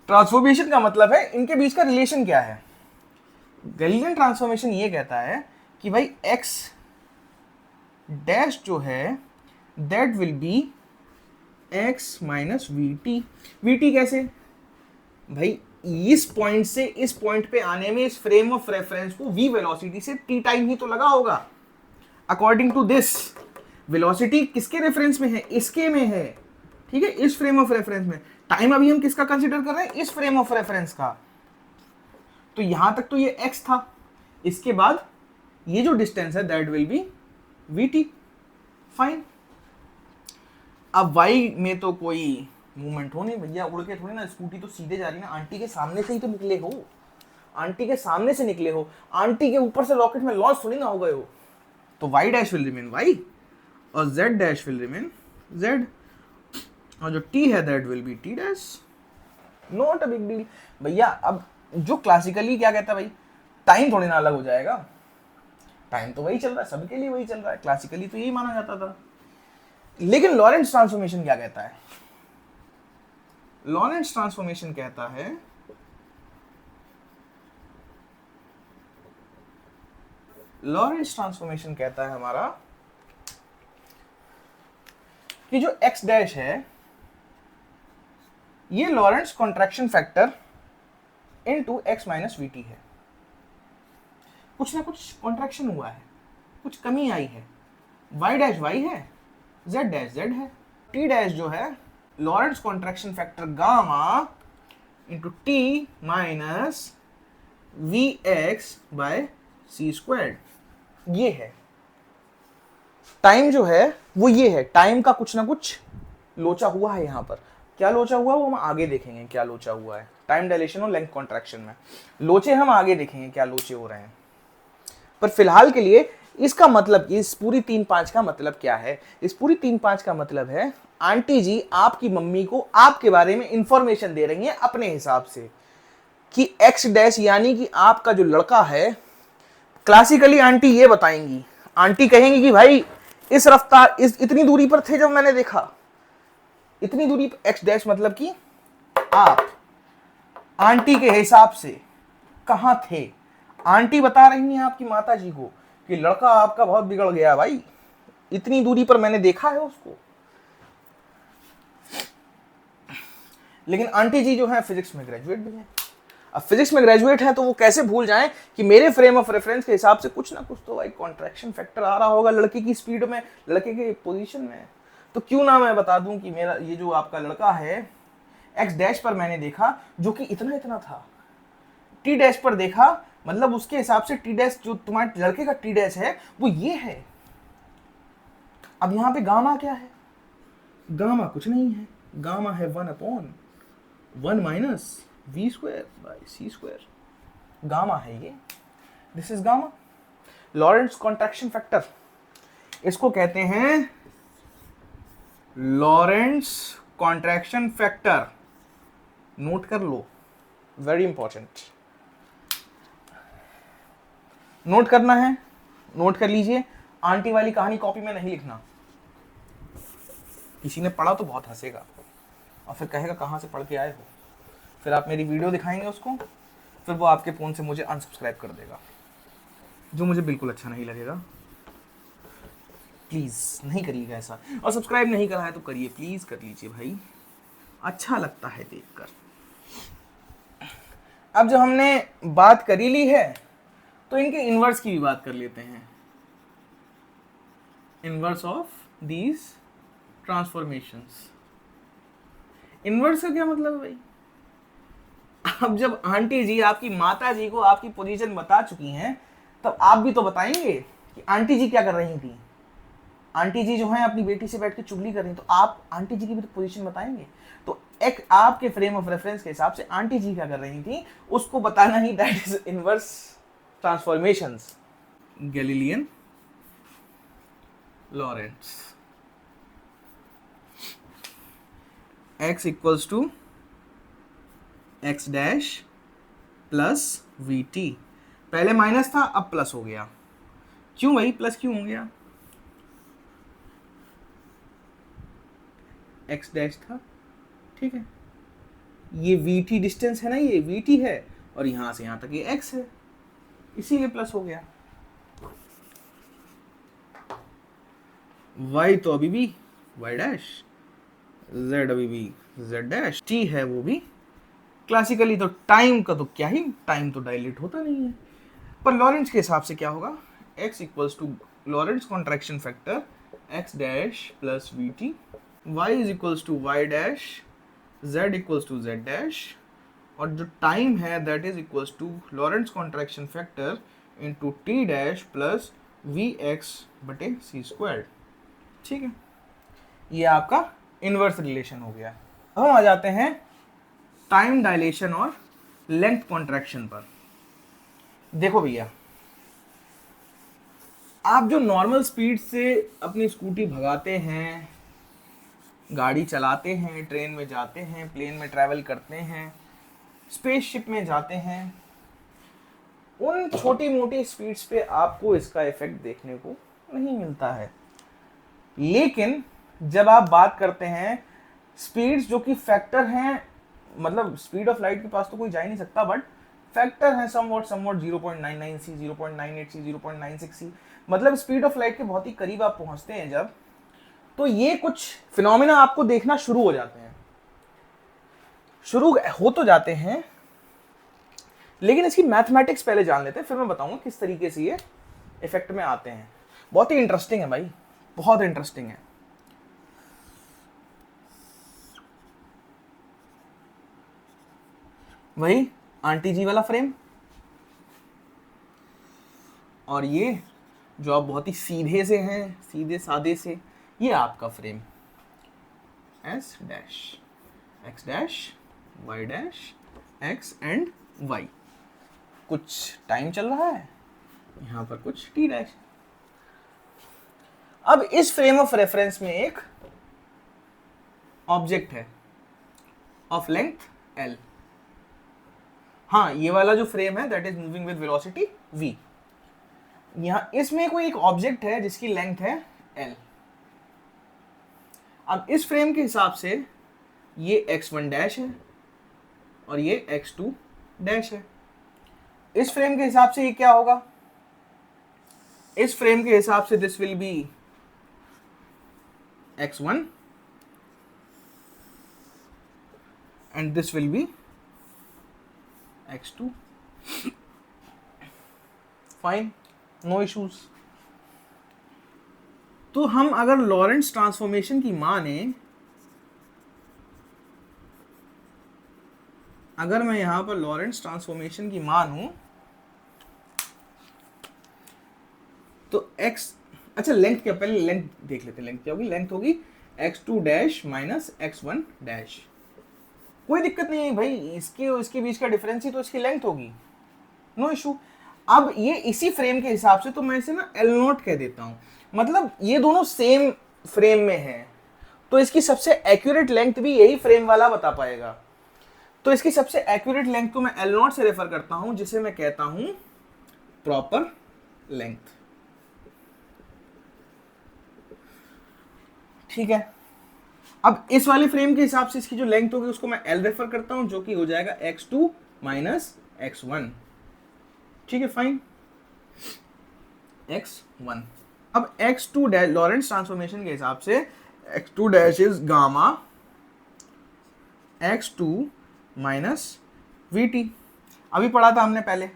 ट्रांसफॉर्मेशन का मतलब है इनके बीच का रिलेशन क्या है। गैलीलियन ट्रांसफॉर्मेशन ये कहता है कि भाई X डैश जो है that will B X minus VT। VT कैसे भाई, इस पॉइंट से इस पॉइंट पे आने में इस फ्रेम ऑफ रेफरेंस को v वेलोसिटी से t टाइम ही तो लगा होगा। अकॉर्डिंग टू दिस वेलोसिटी किसके रेफरेंस में है, इसके में है। ठीक है, इस फ्रेम ऑफ रेफरेंस में। टाइम अभी हम किसका कंसीडर कर रहे हैं, इस फ्रेम ऑफ रेफरेंस का। तो यहां तक तो ये x था, इसके बाद ये जो डिस्टेंस है that will B vt। Fine. अब y में तो कोई मूवमेंट हो नहीं भैया, उड़ के थोड़ी ना, स्कूटी तो सीधे जा रही है ना, आंटी के सामने से ही तो निकले हो, आंटी के सामने से निकले हो, आंटी के ऊपर से रॉकेट में लॉन्च थोड़ी ना हो गए हो। तो y dash will remain y और z dash will remain z, और जो t है that will B t dash. Not a big deal भैया। अब जो क्लासिकली क्या कहता है भाई, टाइम थोड़ी ना अलग हो जाएगा, टाइम तो वही चल रहा है, सबके लिए वही चल रहा है, क्लासिकली तो यही माना जाता था। लेकिन लॉरेंट्ज ट्रांसफॉर्मेशन क्या कहता है, लॉरेंट्ज ट्रांसफॉर्मेशन कहता है हमारा कि जो x डैश है ये Lorentz contraction factor into x minus V T है। कुछ ना कुछ कॉन्ट्रैक्शन हुआ है, कुछ कमी आई है। y डैश y है, z डैश z है। t डैश जो है Lorentz contraction factor gamma into t minus V X by C square ये है। टाइम जो है वो ये है, टाइम का कुछ ना कुछ लोचा हुआ है। यहां पर क्या लोचा हुआ वो हम आगे देखेंगे, क्या लोचा हुआ है टाइम डायलेशन और लेंथ कॉन्ट्रैक्शन में। लोचे हम आगे देखेंगे क्या लोचे हो रहे हैं, पर फिलहाल के लिए इसका मतलब, इस पूरी 3-5 का मतलब क्या है? इस पूरी 3-5 का मतलब है आंटी जी आपकी मम्मी को आपके बारे में इंफॉर्मेशन दे रही हैं अपने हिसाब से कि एक्स डैश यानी कि आपका जो लड़का है, क्लासिकली आंटी ये बताएंगी, आंटी कहेंगी कि भाई इस रफ्तार इतनी दूरी पर थे जब मैंने देखा, इतनी दूरी पर एक्स डैश मतलब कि आप आंटी के हिसाब से कहां थे। आंटी बता रही हैं आपकी माता जी को कि लड़का आपका बहुत बिगड़ गया भाई, इतनी दूरी पर मैंने देखा है उसको। लेकिन आंटी जी जो है फिजिक्स में ग्रेजुएट भी है। अब फिजिक्स में ग्रेजुएट है तो वो कैसे भूल जाएं कि मेरे फ्रेम ऑफ रेफरेंस के हिसाब से कुछ ना कुछ तो भाई कॉन्ट्रैक्शन फैक्टर आ रहा होगा लड़के की स्पीड में, लड़के के पोजीशन में। तो क्यों ना मैं बता दूं कि मेरा ये जो आपका लड़का है एक्स डैश पर मैंने देखा जो कि इतना इतना था, टी डैश पर देखा मतलब उसके हिसाब से टी डैश जो तुम्हारे लड़के का टी डैश है वो ये है। अब यहां पे गामा क्या है? गामा कुछ नहीं है, गामा है 1/1 minus we square by C square. Gamma है ये, this is gamma. Lorentz contraction factor, इसको कहते हैं लॉरेंट्ज कॉन्ट्रैक्शन फैक्टर। नोट कर लो, वेरी इंपॉर्टेंट। नोट करना है, नोट कर लीजिए। आंटी वाली कहानी कॉपी में नहीं लिखना, किसी ने पढ़ा तो बहुत हंसेगा और फिर कहेगा कहां से पढ़ के आए हो। फिर आप मेरी वीडियो दिखाएंगे उसको, फिर वो आपके फ़ोन से मुझे अनसब्सक्राइब कर देगा, जो मुझे बिल्कुल अच्छा नहीं लगेगा। प्लीज़ नहीं करिएगा ऐसा, और सब्सक्राइब नहीं करा है तो करिए, प्लीज़ कर लीजिए भाई, अच्छा लगता है देखकर। अब जब हमने बात कर ही ली है तो इनके इन्वर्स की भी बात कर लेते हैं। Inverse of these transformations. Inverse का क्या मतलब है भाई? अब जब आंटी जी आपकी माता जी को आपकी पोजीशन बता चुकी हैं तब आप भी तो बताएंगे कि आंटी जी क्या कर रही थी। आंटी जी जो है अपनी बेटी से बैठ के चुगली कर रही, तो आप आंटी जी की भी तो पोजीशन बताएंगे। तो एक आपके फ्रेम ऑफ रेफरेंस के हिसाब से आंटी जी क्या कर रही थी उसको बताना ही that is inverse transformations. Galilean Lorentz x equals to X dash plus V T. पहले माइनस था अब प्लस हो गया। क्यों भाई प्लस क्यों हो गया? एक्स डैश था, ठीक है, ये वी टी डिस्टेंस है ना, ये वी टी है और यहां से यहां तक ये एक्स है, इसीलिए प्लस हो गया। y तो अभी भी y डैश, z अभी भी z डैश, t है वो भी क्लासिकली। तो टाइम का तो क्या ही, टाइम तो डायलेट होता नहीं है। पर लॉरेंट्ज के हिसाब से क्या होगा? x equals to Lorentz contraction factor x dash plus V T, y is equals to y dash, z equals to z dash, और जो टाइम है that is equals to Lorentz contraction factor into T dash plus V X बटे सी स्क्वायर। ठीक है, ये आपका इनवर्स रिलेशन हो गया। अब हम आ जाते हैं टाइम डायलेशन और लेंथ कॉन्ट्रैक्शन पर। देखो भैया, आप जो नॉर्मल स्पीड से अपनी स्कूटी भगाते हैं, गाड़ी चलाते हैं, ट्रेन में जाते हैं, प्लेन में ट्रैवल करते हैं, स्पेसशिप में जाते हैं, उन छोटी मोटी स्पीड्स पे आपको इसका इफेक्ट देखने को नहीं मिलता है। लेकिन जब आप बात करते हैं स्पीड्स जो कि फैक्टर हैं मतलब स्पीड ऑफ लाइट के पास तो कोई जा ही नहीं सकता, बट फैक्टर है समवॉट 0.99 सी, 0.98 सी, 0.96 सी, मतलब स्पीड ऑफ लाइट के बहुत ही करीब आप पहुंचते हैं जब, तो ये कुछ फिनोमिना आपको देखना शुरू हो जाते हैं, शुरू हो तो जाते हैं, लेकिन इसकी मैथमेटिक्स पहले जान लेते हैं, फिर मैं बताऊंगा किस तरीके से ये इफेक्ट में आते हैं। बहुत ही इंटरेस्टिंग है भाई, बहुत इंटरेस्टिंग है। वही आंटी जी वाला फ्रेम, और ये जो आप बहुत ही सीधे से हैं, सीधे सादे से, ये आपका frame S dash X dash Y dash X and Y, कुछ टाइम चल रहा है, यहां पर कुछ टी डैश। अब इस फ्रेम ऑफ रेफरेंस में एक ऑब्जेक्ट है ऑफ लेंथ एल। हाँ, ये वाला जो फ्रेम है that is moving with velocity v। यहां इसमें कोई एक ऑब्जेक्ट है जिसकी लेंथ है l। अब इस फ्रेम के हिसाब से ये x1 डैश है और ये x2 डैश है। इस फ्रेम के हिसाब से ये क्या होगा? इस फ्रेम के हिसाब से this will be x1 and this will be x2. Fine, no issues. तो हम अगर लॉरेंट्ज ट्रांसफॉर्मेशन की माने, अगर मैं यहां पर लॉरेंट्ज ट्रांसफॉर्मेशन की मानूं तो x, अच्छा लेंथ क्या, पहले लेंथ देख लेते हैं। लेंथ क्या होगी? लेंथ होगी x2 dash minus x1 dash. कोई दिक्कत नहीं है भाई, इसके बीच का डिफरेंस ही तो इसकी लेंथ होगी, नो इशू। अब ये इसी फ्रेम के हिसाब से तो मैं इसे ना एल नॉट कह देता हूं, मतलब ये दोनों सेम फ्रेम में है, तो इसकी सबसे एक्यूरेट लेंथ भी यही फ्रेम वाला बता पाएगा। तो इसकी सबसे एक्यूरेट लेंथ को मैं एल नॉट से रेफर करता हूं, जिसे मैं कहता हूं प्रॉपर लेंथ। ठीक है, अब इस वाले फ्रेम के हिसाब से इसकी जो लेंथ होगी उसको मैं एल रेफर करता हूं, जो कि हो जाएगा x2 माइनस x1। ठीक है, फाइन, x1। अब x2 डैश लॉरेंट्ज ट्रांसफॉर्मेशन के हिसाब से x2 dash is gamma x2 minus vt। अभी पढ़ा था हमने पहले,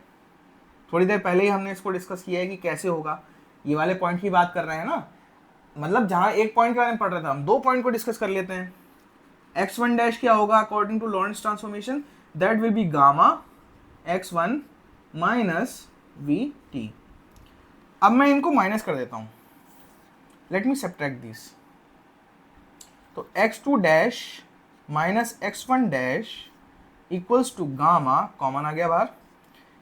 थोड़ी देर पहले ही हमने इसको डिस्कस किया है कि कैसे होगा। ये वाले पॉइंट की बात कर रहे हैं ना, मतलब जहां एक पॉइंट के बारे में पढ़ रहे थे, हम दो पॉइंट को डिस्कस कर लेते हैं। x1 डैश क्या होगा according to Lorentz transformation? That will be gamma x1 minus vt। अब मैं इनको माइनस कर देता हूं, लेट मी सब्ट्रैक्ट दिस। तो x2 dash minus x1 dash equals to gamma, common आ गया बाहर,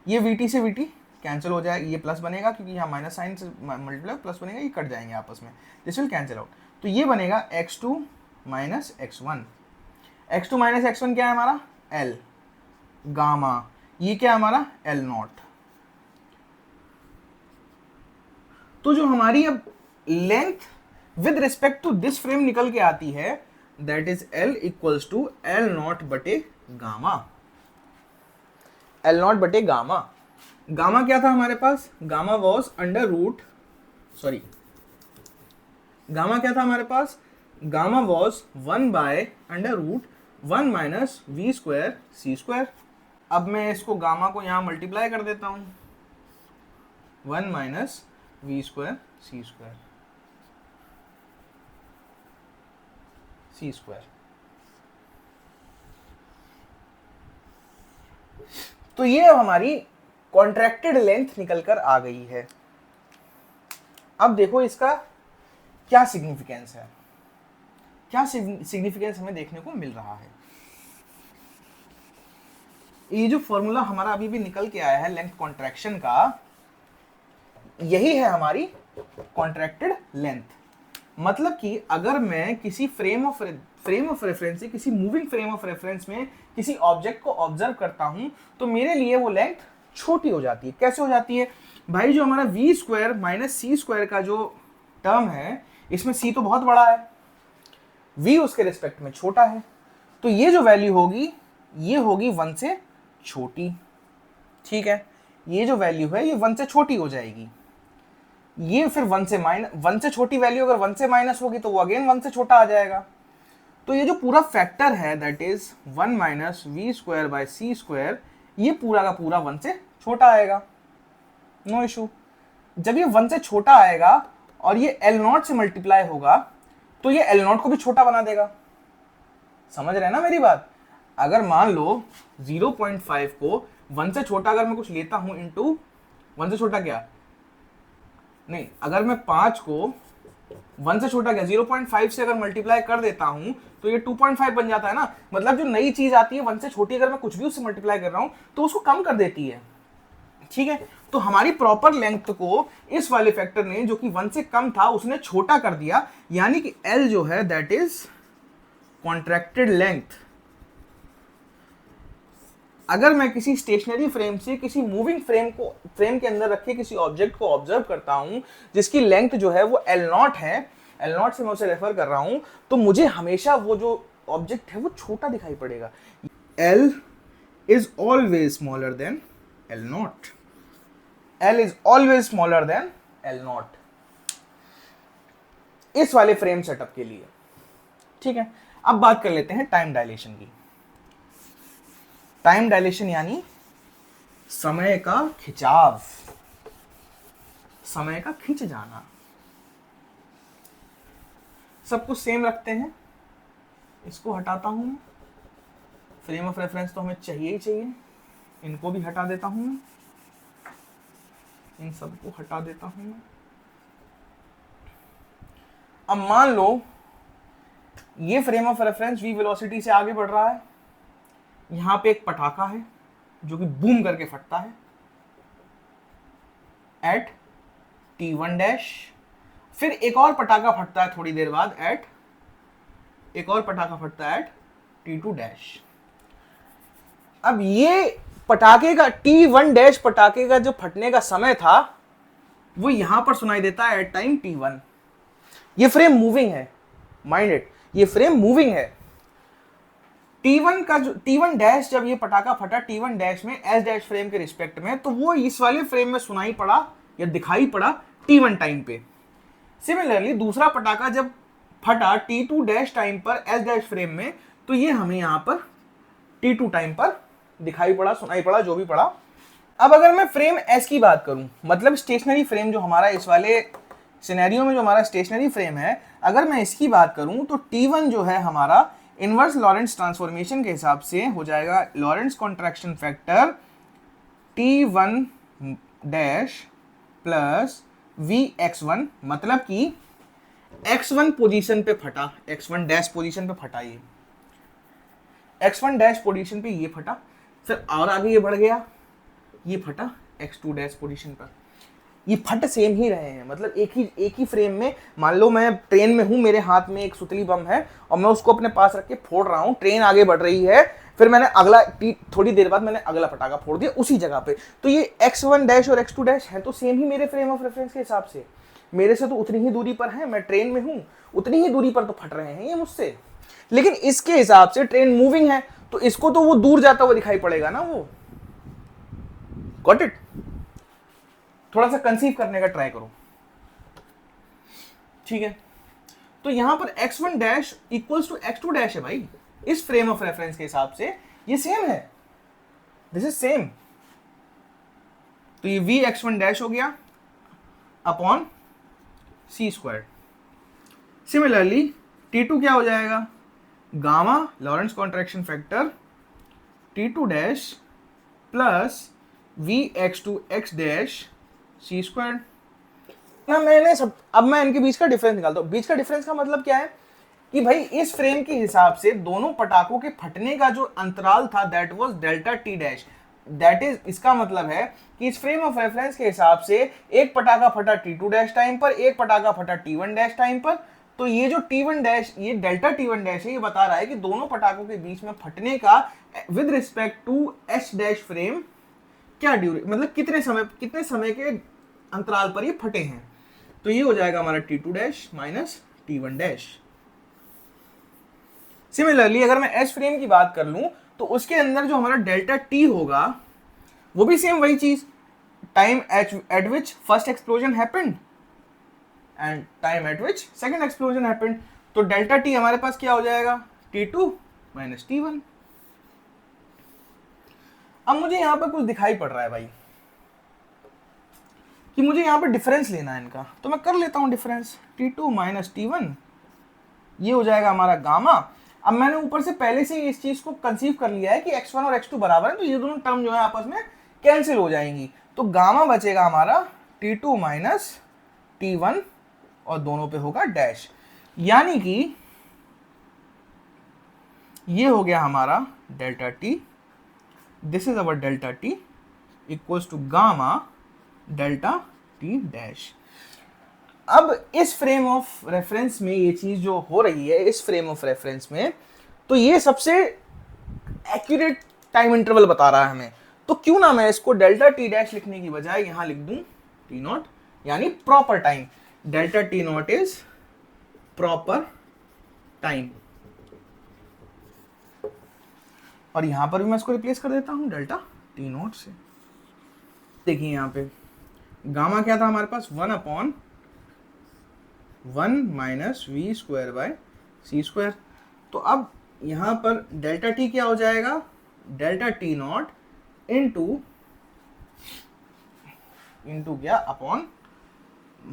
ये vt से vt कैंसिल हो जाएगा, ये प्लस बनेगा क्योंकि यहाँ माइनस साइन से मल्टीप्लाई प्लस बनेगा, ये कट जाएंगे आपस में, दिस विल कैंसिल आउट। तो ये बनेगा x2 minus x1। x2 minus x1 क्या है हमारा? l गामा, ये क्या है हमारा? l naught. तो जो हमारी अब length with respect to this frame निकल के आती है, that is l equals to l naught बटे गामा। l नॉट बटे गामा। गामा क्या था हमारे पास? Gamma was under root, sorry, gamma क्या था हमारे पास? Gamma was 1 by under root 1 minus we square C square. अब मैं इसको गामा को यहां मल्टीप्लाई कर देता हूं, 1 minus we square C square, C square. तो ये अब हमारी कॉन्ट्रैक्टेड लेंथ निकलकर आ गई है। अब देखो इसका क्या सिग्निफिकेंस है, क्या सिग्निफिकेंस हमें देखने को मिल रहा है। ये जो फॉर्मूला हमारा अभी भी निकल के आया है लेंथ कॉन्ट्रैक्शन का, यही है हमारी कॉन्ट्रैक्टेड लेंथ। मतलब कि अगर मैं किसी फ्रेम ऑफ रेफरेंस से, किसी मूविंग फ्रेम ऑफ रेफरेंस में किसी ऑब्जेक्ट को ऑब्जर्व करता हूं, तो मेरे लिए वो लेंथ छोटी हो जाती है। कैसे हो जाती है भाई? जो हमारा v square minus c square का जो टर्म है, इसमें सी तो बहुत बड़ा है, वी उसके रिस्पेक्ट में छोटा है, तो ये जो वैल्यू होगी ये होगी 1 से छोटी, ठीक है। ये जो वैल्यू है ये 1 से छोटी हो जाएगी, ये फिर 1 से छोटी वैल्यू अगर 1 से माइनस होगी तो वो अगेन 1 से छोटा आ जाएगा। तो ये जो पूरा फैक्टर है that is 1 minus we square by C square, ये पूरा का पूरा 1 से छोटा आएगा, नो इशू। जब ये 1 से छोटा आएगा और ये L0 से मल्टीप्लाई होगा तो ये L0 को भी छोटा बना देगा। समझ रहे हैं ना मेरी बात? अगर मान लो 0.5 को 1 से छोटा अगर मैं कुछ लेता हूं इंटू 1 से छोटा क्या नहीं, अगर मैं 5 को 1 से छोटा क्या 0.5 से अगर मल्टीप्लाई कर देता हूं तो ये 2.5 बन जाता है ना। मतलब जो नई चीज आती है 1 से छोटी अगर मैं कुछ भी उससे मल्टीप्लाई कर रहा हूं तो उसको कम कर देती है, ठीक है। तो हमारी प्रॉपर लेंथ को इस वाले फैक्टर ने जो कि 1 से कम था उसने छोटा कर दिया, यानी कि L जो है दैट इज कॉन्ट्रैक्टेड लेंथ। अगर मैं किसी स्टेशनरी फ्रेम से किसी मूविंग फ्रेम के अंदर रखे किसी ऑब्जेक्ट को ऑब्जर्व करता हूं जिसकी लेंथ जो है वो L0 है, L0 से मैं उसे रेफर कर रहा हूं, तो मुझे हमेशा वो जो ऑब्जेक्ट है वो छोटा दिखाई पड़ेगा। L is always smaller than L0. L is always smaller than L0 इस वाले फ्रेम सेटअप के लिए, ठीक है। अब बात कर लेते हैं टाइम डायलेशन की। टाइम डायलेशन यानी समय का खिंचाव, समय का खिंच जाना। सब कुछ सेम रखते हैं, इसको हटाता हूं, फ्रेम ऑफ रेफरेंस तो हमें चाहिए ही चाहिए, इनको भी हटा देता हूं, इन सबको हटा देता हूं। अब मान लो ये frame of reference v velocity से आगे बढ़ रहा है, यहां पे एक पटाखा है जो कि बूम करके फटता है एट t1 डैश, फिर एक और पटाखा फटता है थोड़ी देर बाद एट, एक और पटाखा फटता है एट t2 डैश। अब ये पटाखे का t1 डैश पटाखे का जो फटने का समय था वो यहां पर सुनाई देता है एट टाइम t1। ये फ्रेम मूविंग है, माइंड इट, ये फ्रेम मूविंग है। T1 का जो T1 डैश जब ये पटाखा फटा T1 डैश में S डैश फ्रेम के रिस्पेक्ट में, तो वो इस वाले फ्रेम में सुनाई पड़ा या दिखाई पड़ा T1 टाइम पे। सिमिलरली दूसरा पटाखा जब फटा T2 डैश टाइम पर S डैश फ्रेम में, तो ये हमें यहां पर T2 टाइम पर दिखाई पड़ा, सुनाई पड़ा, जो भी पड़ा। अब अगर मैं फ्रेम S की बात करूं, मतलब स्टेशनरी फ्रेम जो हमारा इस वाले सिनेरियो में जो हमारा स्टेशनरी फ्रेम है, अगर मैं इसकी बात करूं तो T1 जो है हमारा इनवर्स लॉरेंस ट्रांसफॉर्मेशन के हिसाब से हो जाएगा Lawrence contraction factor T1 dash plus Vx1, मतलब कि x1 पोजीशन पे फटा, x1 डैश पोजीशन पे फटा, ये x1 डैश पोजीशन पे ये फटा, फिर और आगे ये बढ़ गया, ये फटा x2 डैश पोजीशन पर। ये फट सेम ही रहे हैं, मतलब एक ही फ्रेम में। मान लो मैं ट्रेन में हूं, मेरे हाथ में एक सुतली बम है और मैं उसको अपने पास रख के फोड़ रहा हूं, ट्रेन आगे बढ़ रही है, फिर मैंने अगला थोड़ी देर बाद मैंने अगला पटाखा फोड़ दिया उसी जगह पे, तो ये x1 डैश और x2 डैश है तो सेम ही मेरे फ्रेम ऑफ रेफरेंस के हिसाब से, मेरे से तो उतनी ही दूरी पर है, मैं ट्रेन में हूं, उतनी ही दूरी पर तो फट रहे हैं ये मुझसे। लेकिन इसके हिसाब से ट्रेन मूविंग है तो इसको तो वो दूर जाता हुआ दिखाई पड़ेगा ना, वो गॉट इट। थोड़ा सा कंसीव करने का ट्राई करो, ठीक है। तो यहां पर x1 dash equals to x2 dash है भाई, इस फ्रेम ऑफ रेफरेंस के हिसाब से ये सेम है, दिस इज सेम। तो ये Vx1 डैश हो गया upon c square. Similarly T2 क्या हो जाएगा, gamma Lorentz contraction factor T2 dash plus Vx2 x dash C square ना। मैंने सब, अब मैं इनके बीच का डिफरेंस निकालता हूं। बीच का डिफरेंस का मतलब क्या है कि भाई इस फ्रेम के हिसाब से दोनों पटाखों के फटने का जो अंतराल था that was delta t dash, that is, इसका मतलब है कि इस फ्रेम ऑफ रेफरेंस के हिसाब से एक पटाखा फटा T2 डैश टाइम पर, एक पटाखा फटा T1 डैश टाइम पर। तो ये जो T1 डैश, ये डेल्टा T1 डैश है, ये बता रहा है कि दोनों पटाखों के बीच में फटने का with respect to S dash frame क्या मतलब कितने समय के अंतराल पर ये फटे हैं। तो ये हो जाएगा हमारा T2 dash minus T1 dash. Similarly अगर मैं S फ्रेम की बात कर लूं तो उसके अंदर जो हमारा डेल्टा टी होगा वो भी सेम वही चीज, time eight which first explosion happened and time eight which second explosion happened. तो डेल्टा टी हमारे पास क्या हो जाएगा, T2 माइनस T1। अब मुझे यहां पर कुछ दिखाई पड़ रहा है भाई कि मुझे यहां पर डिफरेंस लेना है इनका, तो मैं कर लेता हूं डिफरेंस। T2 माइनस T1 ये हो जाएगा हमारा गामा। अब मैंने ऊपर से पहले से इस चीज को कंसीव कर लिया है कि x1 और x2 बराबर है, तो ये दोनों टर्म जो है आपस में कैंसिल हो जाएंगी, तो गामा बचेगा हमारा T2 माइनस T1 और दोनों पे होगा डैश, यानी कि ये हो गया हमारा delta t, this is our delta t equals to gamma delta t dash. अब इस फ्रेम ऑफ रेफरेंस में ये चीज जो हो रही है, इस फ्रेम ऑफ रेफरेंस में, तो ये सबसे एक्यूरेट टाइम इंटरवल बता रहा है हमें, तो क्यों ना मैं इसको डेल्टा टी डैश लिखने की बजाय यहां लिख दूं टी नॉट, यानी proper time. Delta t not is proper time, और यहां पर भी मैं इसको रिप्लेस कर देता हूं डेल्टा टी नॉट से। देखिए यहां पे गामा क्या था हमारे पास, 1/1 minus we square by C square. तो अब यहां पर डेल्टा टी क्या हो जाएगा, डेल्टा टी नॉट इंटू क्या अपॉन,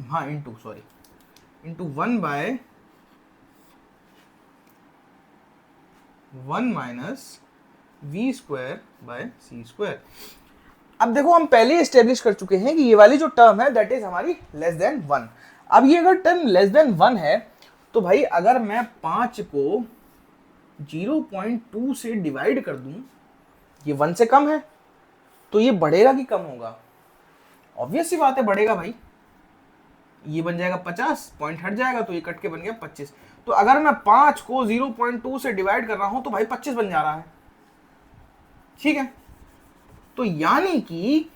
हाँ into 1/1 minus we square by C square. अब देखो हम पहले एस्टेब्लिश कर चुके हैं कि ये वाली जो टर्म है दैट इज हमारी लेस देन 1। अब ये अगर टर्म लेस देन 1 है तो भाई अगर मैं 5 को 0.2 से डिवाइड कर दूं, ये 1 से कम है, तो ये बढ़ेगा कि कम होगा, ऑब्वियस सी बात है बढ़ेगा भाई। ये बन जाएगा 50, पॉइंट हट जाएगा तो ये कट के बन गया 25। तो अगर मैं 5 को 0.2 से डिवाइड कर रहा हूं तो भाई 25 बन जा रहा है, ठीक है। तो यानी कि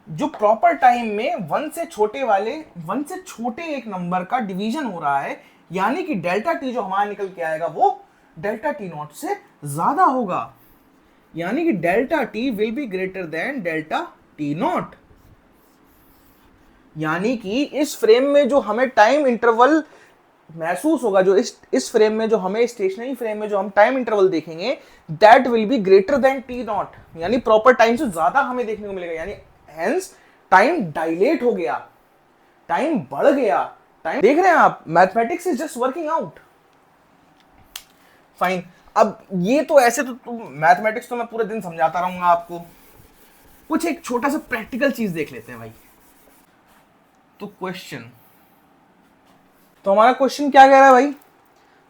जो प्रॉपर टाइम में 1 से छोटे एक नंबर का डिवीजन हो रहा है, यानी कि डेल्टा टी जो हमारा निकल के आएगा वो डेल्टा टी नॉट से ज्यादा होगा, यानी कि delta T will be greater than delta t not. यानी कि इस फ्रेम में जो हमें टाइम इंटरवल महसूस होगा, जो इस फ्रेम में जो हमें स्टेशनरी फ्रेम में जो हम टाइम इंटरवल देखेंगे that will be greater than T not, यानी प्रॉपर टाइम से ज्यादा हमें देखने को मिलेगा, यानी हेंस टाइम डायलेट हो गया, टाइम बढ़ गया। टाइम देख रहे हैं आप, mathematics is just working out fine. अब ये तो ऐसे तो मैथमेटिक्स तो मैं पूरे दिन समझाता रहूंगा आपको, कुछ एक छोटा सा प्रैक्टिकल चीज देख लेते हैं भाई। तो क्वेश्चन, तो हमारा क्वेश्चन क्या कह रहा है भाई,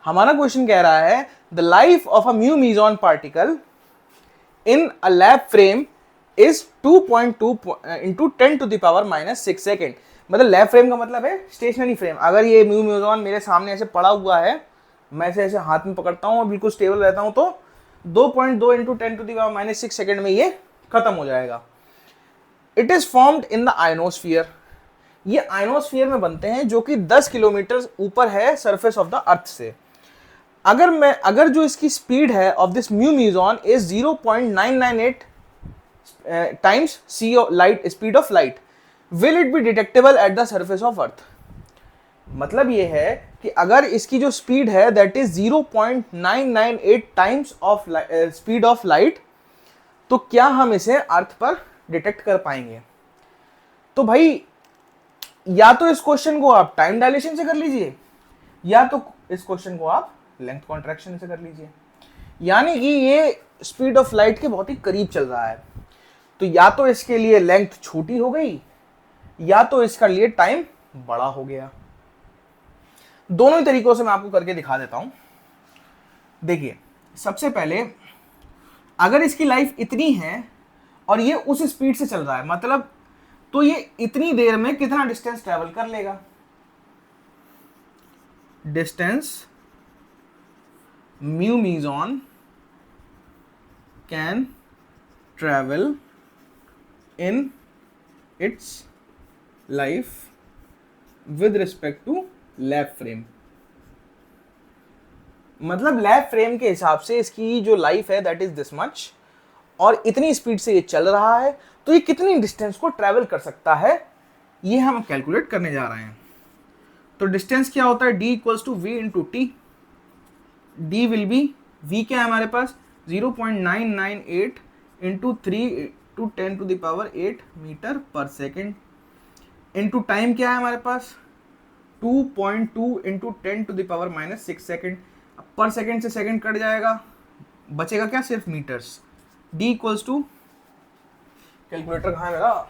हमारा क्वेश्चन कह रहा है the life of a mu meson particle in a lab frame is 2.2 into 10 to the power -6 second. मतलब लैब फ्रेम का मतलब है स्टेशनरी फ्रेम। अगर ये म्यू मीजॉन मेरे सामने ऐसे पड़ा हुआ है, मैं ऐसे हाथ में पकड़ता हूं और बिल्कुल स्टेबल रहता हूं, तो 2.2 into 10 to the power -6 second में ये खत्म हो जाएगा। It is formed in the ionosphere, ये आयनोस्फीयर में बनते हैं जो कि 10 किलोमीटर ऊपर है सरफेस ऑफ द अर्थ से। अगर जो इसकी स्पीड है of this mu meson is 0.998 times C light speed of light, will it be detectable at the surface of earth. मतलब ये है कि अगर इसकी जो स्पीड है that is 0.998 times of speed of light, तो क्या हम इसे अर्थ पर डिटेक्ट कर पाएंगे। तो भाई या तो इस क्वेश्चन को आप टाइम डायलेशन से कर लीजिए, या तो इस क्वेश्चन को आप लेंथ कॉन्ट्रैक्शन से कर लीजिए, यानी कि ये स्पीड ऑफ लाइट के बहुत ही करीब चल रहा है, तो या तो इसके लिए लेंथ छोटी हो गई या तो इसका लिए टाइम बड़ा हो गया। दोनों ही तरीकों से मैं आपको करके दिखा देता हूं। देखिए सबसे पहले अगर इसकी लाइफ इतनी है और ये उस स्पीड से चल रहा है, मतलब तो ये इतनी देर में कितना डिस्टेंस ट्रेवल कर लेगा, distance mu meson can travel in its life with respect to lab frame. मतलब लैब फ्रेम के हिसाब से इसकी जो लाइफ है दैट इज दिस मच, और इतनी स्पीड से ये चल रहा है, तो ये कितनी डिस्टेंस को ट्रैवल कर सकता है, ये हम कैलकुलेट करने जा रहे हैं। तो डिस्टेंस क्या होता है, d equals to v into t. D will be, v क्या है हमारे पास 0.998 into 3 to 10 to the power 8 metre per second, into time क्या है हमारे पास 2.2 into 10 to the power -6 second. Per second से सेकेंड कट जाएगा, बचेगा क्या, सिर्फ metres. d equals to, calculator कहाँ है मेरा,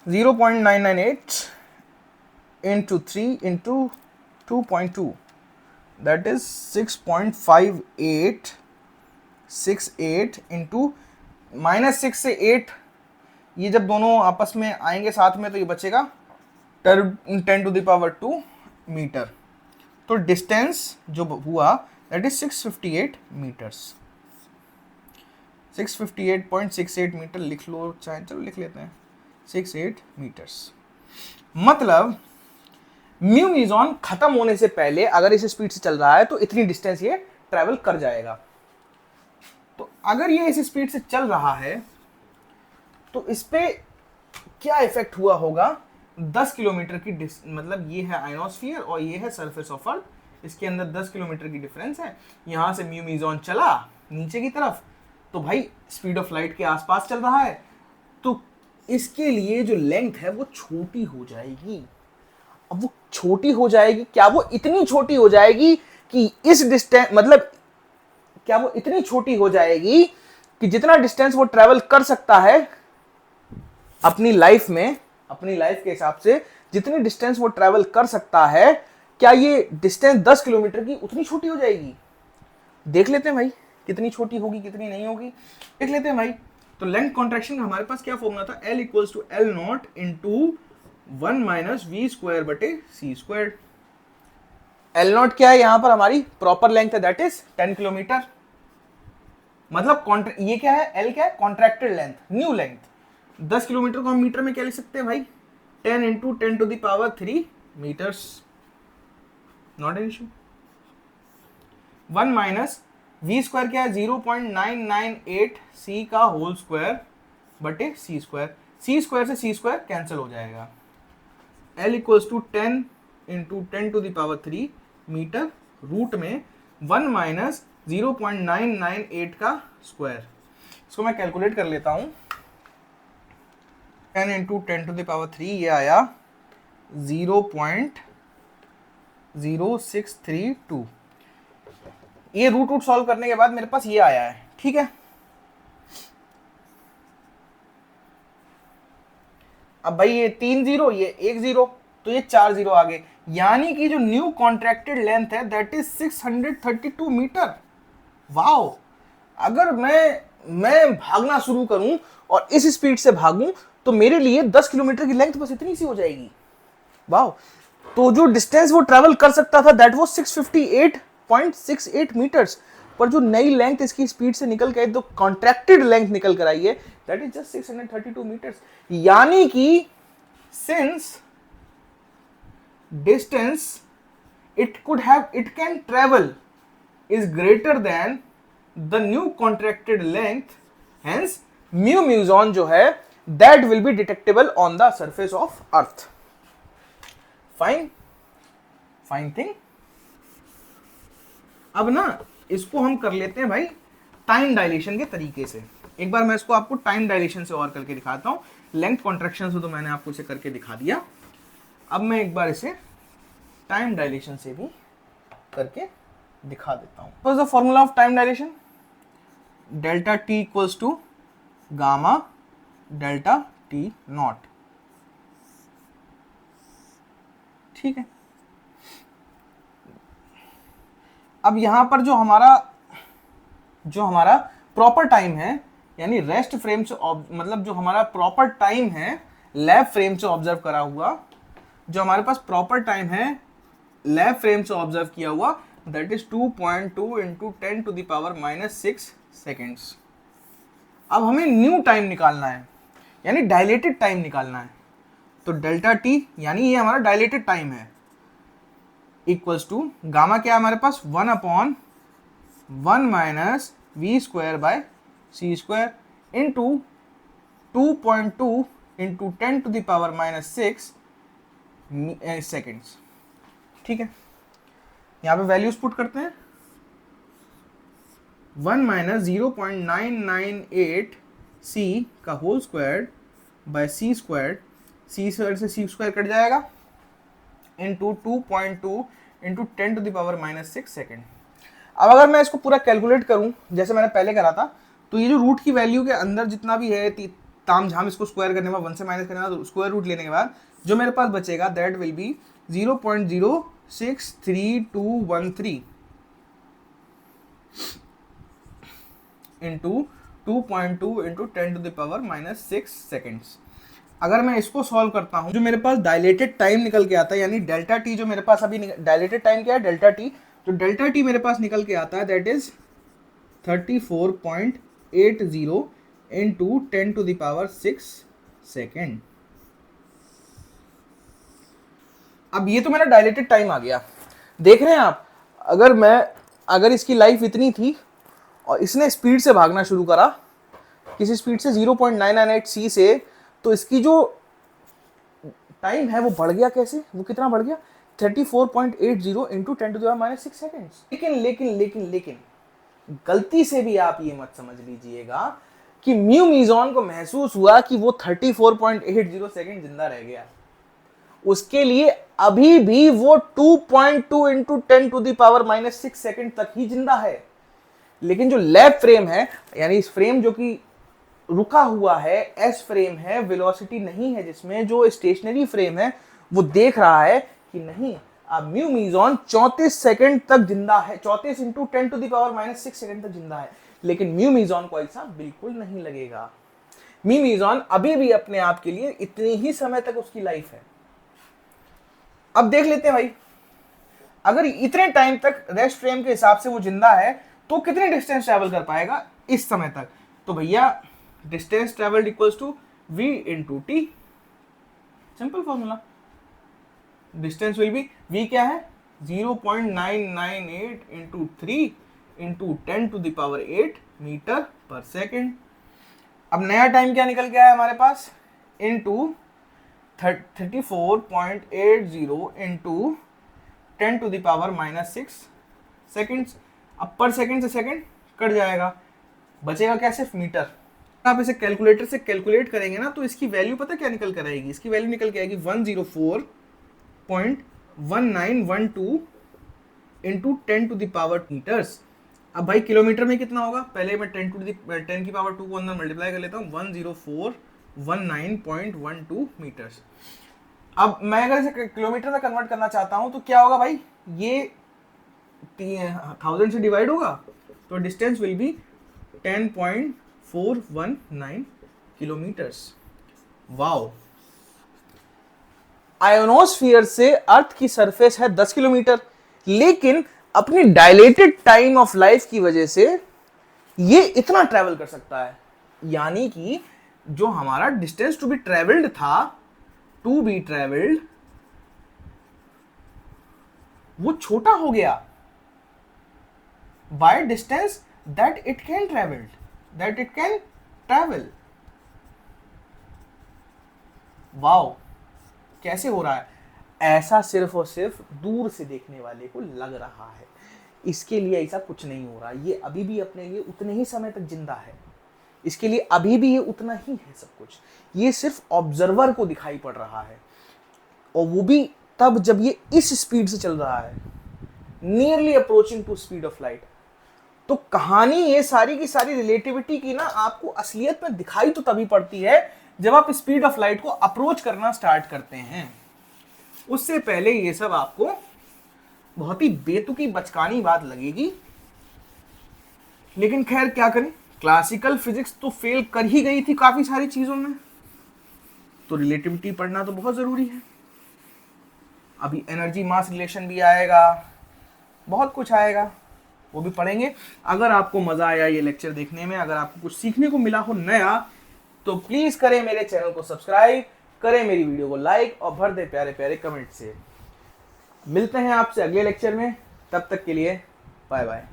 0.998 into 3 into 2.2, that is 6.5868 into -6 से 8, ये जब दोनों आपस में आएंगे साथ में तो ये बचेगा 10 टू द पावर 2 मीटर। तो डिस्टेंस जो हुआ दैट इज 658 मीटर्स, 658.68 मीटर लिख लो चाहे, चलो लिख लेते हैं 68 मीटर्स। मतलब म्यू मीज़ॉन खत्म होने से पहले अगर इस स्पीड से चल रहा है तो इतनी डिस्टेंस ये ट्रैवल कर जाएगा। तो अगर ये इस स्पीड से चल रहा है तो इस पे क्या इफेक्ट हुआ होगा, 10 किलोमीटर की मतलब ये है आयनोस्फीयर और ये है सरफेस ऑफ अर्थ, इसके अंदर 10 किलोमीटर की डिफरेंस है। यहां से म्यू मीज़ॉन चला नीचे की तरफ तो भाई स्पीड ऑफ लाइट के आसपास चल रहा है, तो इसके लिए जो लेंथ है वो छोटी हो जाएगी। अब वो छोटी हो जाएगी, क्या वो इतनी छोटी हो जाएगी कि इस डिस्टेंस, मतलब क्या वो इतनी छोटी हो जाएगी कि जितना डिस्टेंस वो ट्रेवल कर सकता है अपनी लाइफ में, अपनी लाइफ के हिसाब से जितनी डिस्टेंस वो ट्रेवल कर सकता है, क्या ये डिस्टेंस 10 किलोमीटर की उतनी छोटी हो जाएगी। देख लेते हैं भाई कितनी छोटी होगी कितनी नहीं होगी, देख लेते हैं भाई। तो लेंथ कॉन्ट्रैक्शन का हमारे पास क्या फॉर्मूला था, L equals to L not into 1 minus we square बटे सी स्क्वायर। L नॉट क्या है यहां पर हमारी प्रॉपर लेंथ है दैट इज 10 किलोमीटर, मतलब ये क्या है, L क्या है, contracted length, new length. 10 kilometre को हम मीटर में क्या लिख सकते हैं भाई, 10 into 10 to the power 3 metres, not an issue. 1 minus we square क्या है 0.998 सी का होल स्क्वायर बटे सी स्क्वायर, सी स्क्वायर से सी स्क्वायर कैंसिल हो जाएगा। L equals to 10 into 10 to the power 3 metre, root में 1 माइनस 0.998 का स्क्वायर। इसको मैं कैलकुलेट कर लेता हूं, 10 इंटू 10 टू द पावर 3 ये आया 0.0632। ये रूट सॉल्व करने के बाद मेरे पास ये आया है, ठीक है। अब भाई ये 3 जीरो ये 1 जीरो, तो ये 4 जीरो आ गए, यानी कि जो न्यू कॉन्ट्रैक्टेड लेंथ है दैट इज 632 मीटर। वाओ, अगर मैं भागना शुरू करूं और इस स्पीड से भागूं तो मेरे लिए 10 किलोमीटर की लेंथ बस इतनी सी हो जाएगी। वाओ, तो जो डिस्टेंस वो ट्रेवल कर सकता था दैट वाज 658.68 मीटर्स, पर जो नई लेंथ इसकी स्पीड से निकल के, जो कॉन्ट्रैक्टेड लेंथ निकल कर आई है दैट इज जस्ट 632 मीटर्स। यानी कि since distance it can travel is greater than the new contracted length, hence mu muson जो है that will be detectable on the surface of earth. fine thing। अब ना इसको हम कर लेते हैं भाई टाइम डायलेशन के तरीके से। एक बार मैं इसको आपको टाइम डायलेशन से और करके दिखाता हूं, लेंथ कॉन्ट्रैक्शन से तो मैंने आपको इसे करके दिखा दिया, अब मैं एक बार इसे टाइम डायलेशन से भी करके दिखा देता हूं। What is the formula of time dilation, delta t equals to gamma delta t not, ठीक है। अब यहां पर जो हमारा प्रॉपर टाइम है, यानी रेस्ट फ्रेम से मतलब जो हमारा प्रॉपर टाइम है लैब फ्रेम से ऑब्जर्व करा हुआ, जो हमारे पास प्रॉपर टाइम है लैब फ्रेम से ऑब्जर्व किया हुआ that is 2.2 into 10 to the power -6 seconds. अब हमें न्यू टाइम निकालना है, यानी डायलेटेड टाइम निकालना है। तो डेल्टा टी यानी ये हमारा डायलेटेड टाइम है, इक्वल्स टू गामा क्या है हमारे पास 1/1 minus we square by C square into 2.2 into 10⁻⁻6 seconds. ठीक है, यहाँ पे वैल्यूज पुट करते हैं। 1 माइनस 0.998 सी का whole square by C square, C square से सी स्क्वायर कट जाएगा, इंटू 2.2 इंटू 10⁻⁻6 सेकेंड। अब अगर मैं इसको पूरा कैलकुलेट करूं जैसे मैंने पहले करा था, तो ये जो रूट की वैल्यू के अंदर जितना भी है ताम झाम इसको स्क्वायर करने के बाद 1 से माइनस करने के बाद स्क्वायर रूट लेने के बाद जो मेरे पास बचेगा that will B 0.063 into 2.2 into 10⁻⁻6 seconds. अगर मैं इसको सॉल्व करता हूं, जो मेरे पास डायलेटेड टाइम निकल के आता है, यानी डेल्टा टी जो मेरे पास अभी डायलेटेड टाइम क्या है, डेल्टा टी, जो डेल्टा टी मेरे पास निकल के आता है दैट इज 34.80 इंटू 10⁻6 सेकेंड। अब ये तो मेरा डायलेटेड टाइम आ गया। देख रहे हैं आप, अगर इसकी लाइफ इतनी थी और इसने स्पीड से भागना शुरू करा किसी स्पीड से 0.998 सी से, तो इसकी जो टाइम है वो बढ़ गया। कैसे, वो कितना बढ़ गया, 34.80 इंटू 10⁻6 सेकेंड्स। लेकिन गलती से भी आप ये मत समझ लीजिएगा कि म्यू मीजॉन को महसूस हुआ कि वो 34.80 सेकेंड जिंदा रह गया। उसके लिए अभी भी वो 2.2 इंटू 10⁻⁻6 सेकेंड तक ही जिंदा है। लेकिन जो लैब फ्रेम है, यानी इस फ्रेम जो कि रुका हुआ है, एस फ्रेम है, वेलोसिटी नहीं है जिसमें, जो स्टेशनरी फ्रेम है वो देख रहा है कि नहीं, अब म्यू मीजॉन 34 सेकंड तक जिंदा है, 34 इंटू 10⁻6 सेकंड तक जिंदा है। लेकिन म्यू मीजॉन को ऐसा बिल्कुल नहीं लगेगा। म्यू मीजॉन अभी भी अपने आप के लिए इतनी ही समय तक उसकी लाइफ है। अब देख लेते हैं भाई, अगर इतने टाइम तक रेस्ट फ्रेम के हिसाब से वो जिंदा है तो कितने डिस्टेंस ट्रैवल कर पाएगा इस समय तक। तो भैया distance travelled equals to v into t, simple formula. Distance will be v क्या है 0.998 into 3 into 10⁸ metre per second. अब नया टाइम क्या निकल के आया हमारे पास, इंटू 34.80 इंटू 10⁻6 सेकेंड्स। अब पर सेकेंड से सेकेंड कट जाएगा, बचेगा क्या, सिर्फ मीटर। आप इसे कैलकुलेटर से कैलकुलेट करेंगे ना तो इसकी वैल्यू पता क्या निकल कर आएगी, इसकी वैल्यू निकल के आएगी 104.1912 इंटू 10⁻² मीटर्स। अब भाई किलोमीटर में कितना होगा, पहले मैं 10 की पावर 2 को अंदर मल्टीप्लाई कर लेता हूँ, 10419.12 मीटर्स। अब मैं अगर इसे किलोमीटर में कन्वर्ट करना चाहता हूँ तो क्या होगा भाई, ये 1000 से डिवाइड होगा तो distance will be 10.419 kilometres. Wow. Ionosphere से अर्थ की सरफेस है 10 किलोमीटर, लेकिन अपनी डायलेटेड टाइम ऑफ लाइफ की वजह से ये इतना ट्रैवल कर सकता है। यानी कि जो हमारा डिस्टेंस टू बी ट्रेवल्ड था, टू बी ट्रेवल्ड, वो छोटा हो गया by distance that it can travel. Wow, कैसे हो रहा है ऐसा, सिर्फ और सिर्फ दूर से देखने वाले को लग रहा है। इसके लिए ऐसा कुछ नहीं हो रहा, ये अभी भी अपने लिए उतने ही समय तक जिंदा है, इसके लिए अभी भी ये उतना ही है सब कुछ। ये सिर्फ ऑब्जर्वर को दिखाई पड़ रहा है, और वो भी तब जब ये इस स्पीड से चल रहा है, nearly approaching to speed of light. तो कहानी ये सारी की सारी रिलेटिविटी की ना आपको असलियत में दिखाई तो तभी पड़ती है जब आप स्पीड ऑफ लाइट को अप्रोच करना स्टार्ट करते हैं। उससे पहले ये सब आपको बहुत ही बेतुकी बचकानी बात लगेगी। लेकिन खैर क्या करें, क्लासिकल फिजिक्स तो फेल कर ही गई थी काफी सारी चीजों में, तो रिलेटिविटी पढ़ना तो बहुत जरूरी है। अभी एनर्जी मास रिलेशन भी आएगा, बहुत कुछ आएगा, वो भी पढ़ेंगे। अगर आपको मजा आया ये लेक्चर देखने में, अगर आपको कुछ सीखने को मिला हो नया, तो प्लीज करें मेरे चैनल को सब्सक्राइब, करें मेरी वीडियो को लाइक और भर दे प्यारे प्यारे कमेंट से। मिलते हैं आपसे अगले लेक्चर में, तब तक के लिए बाय बाय।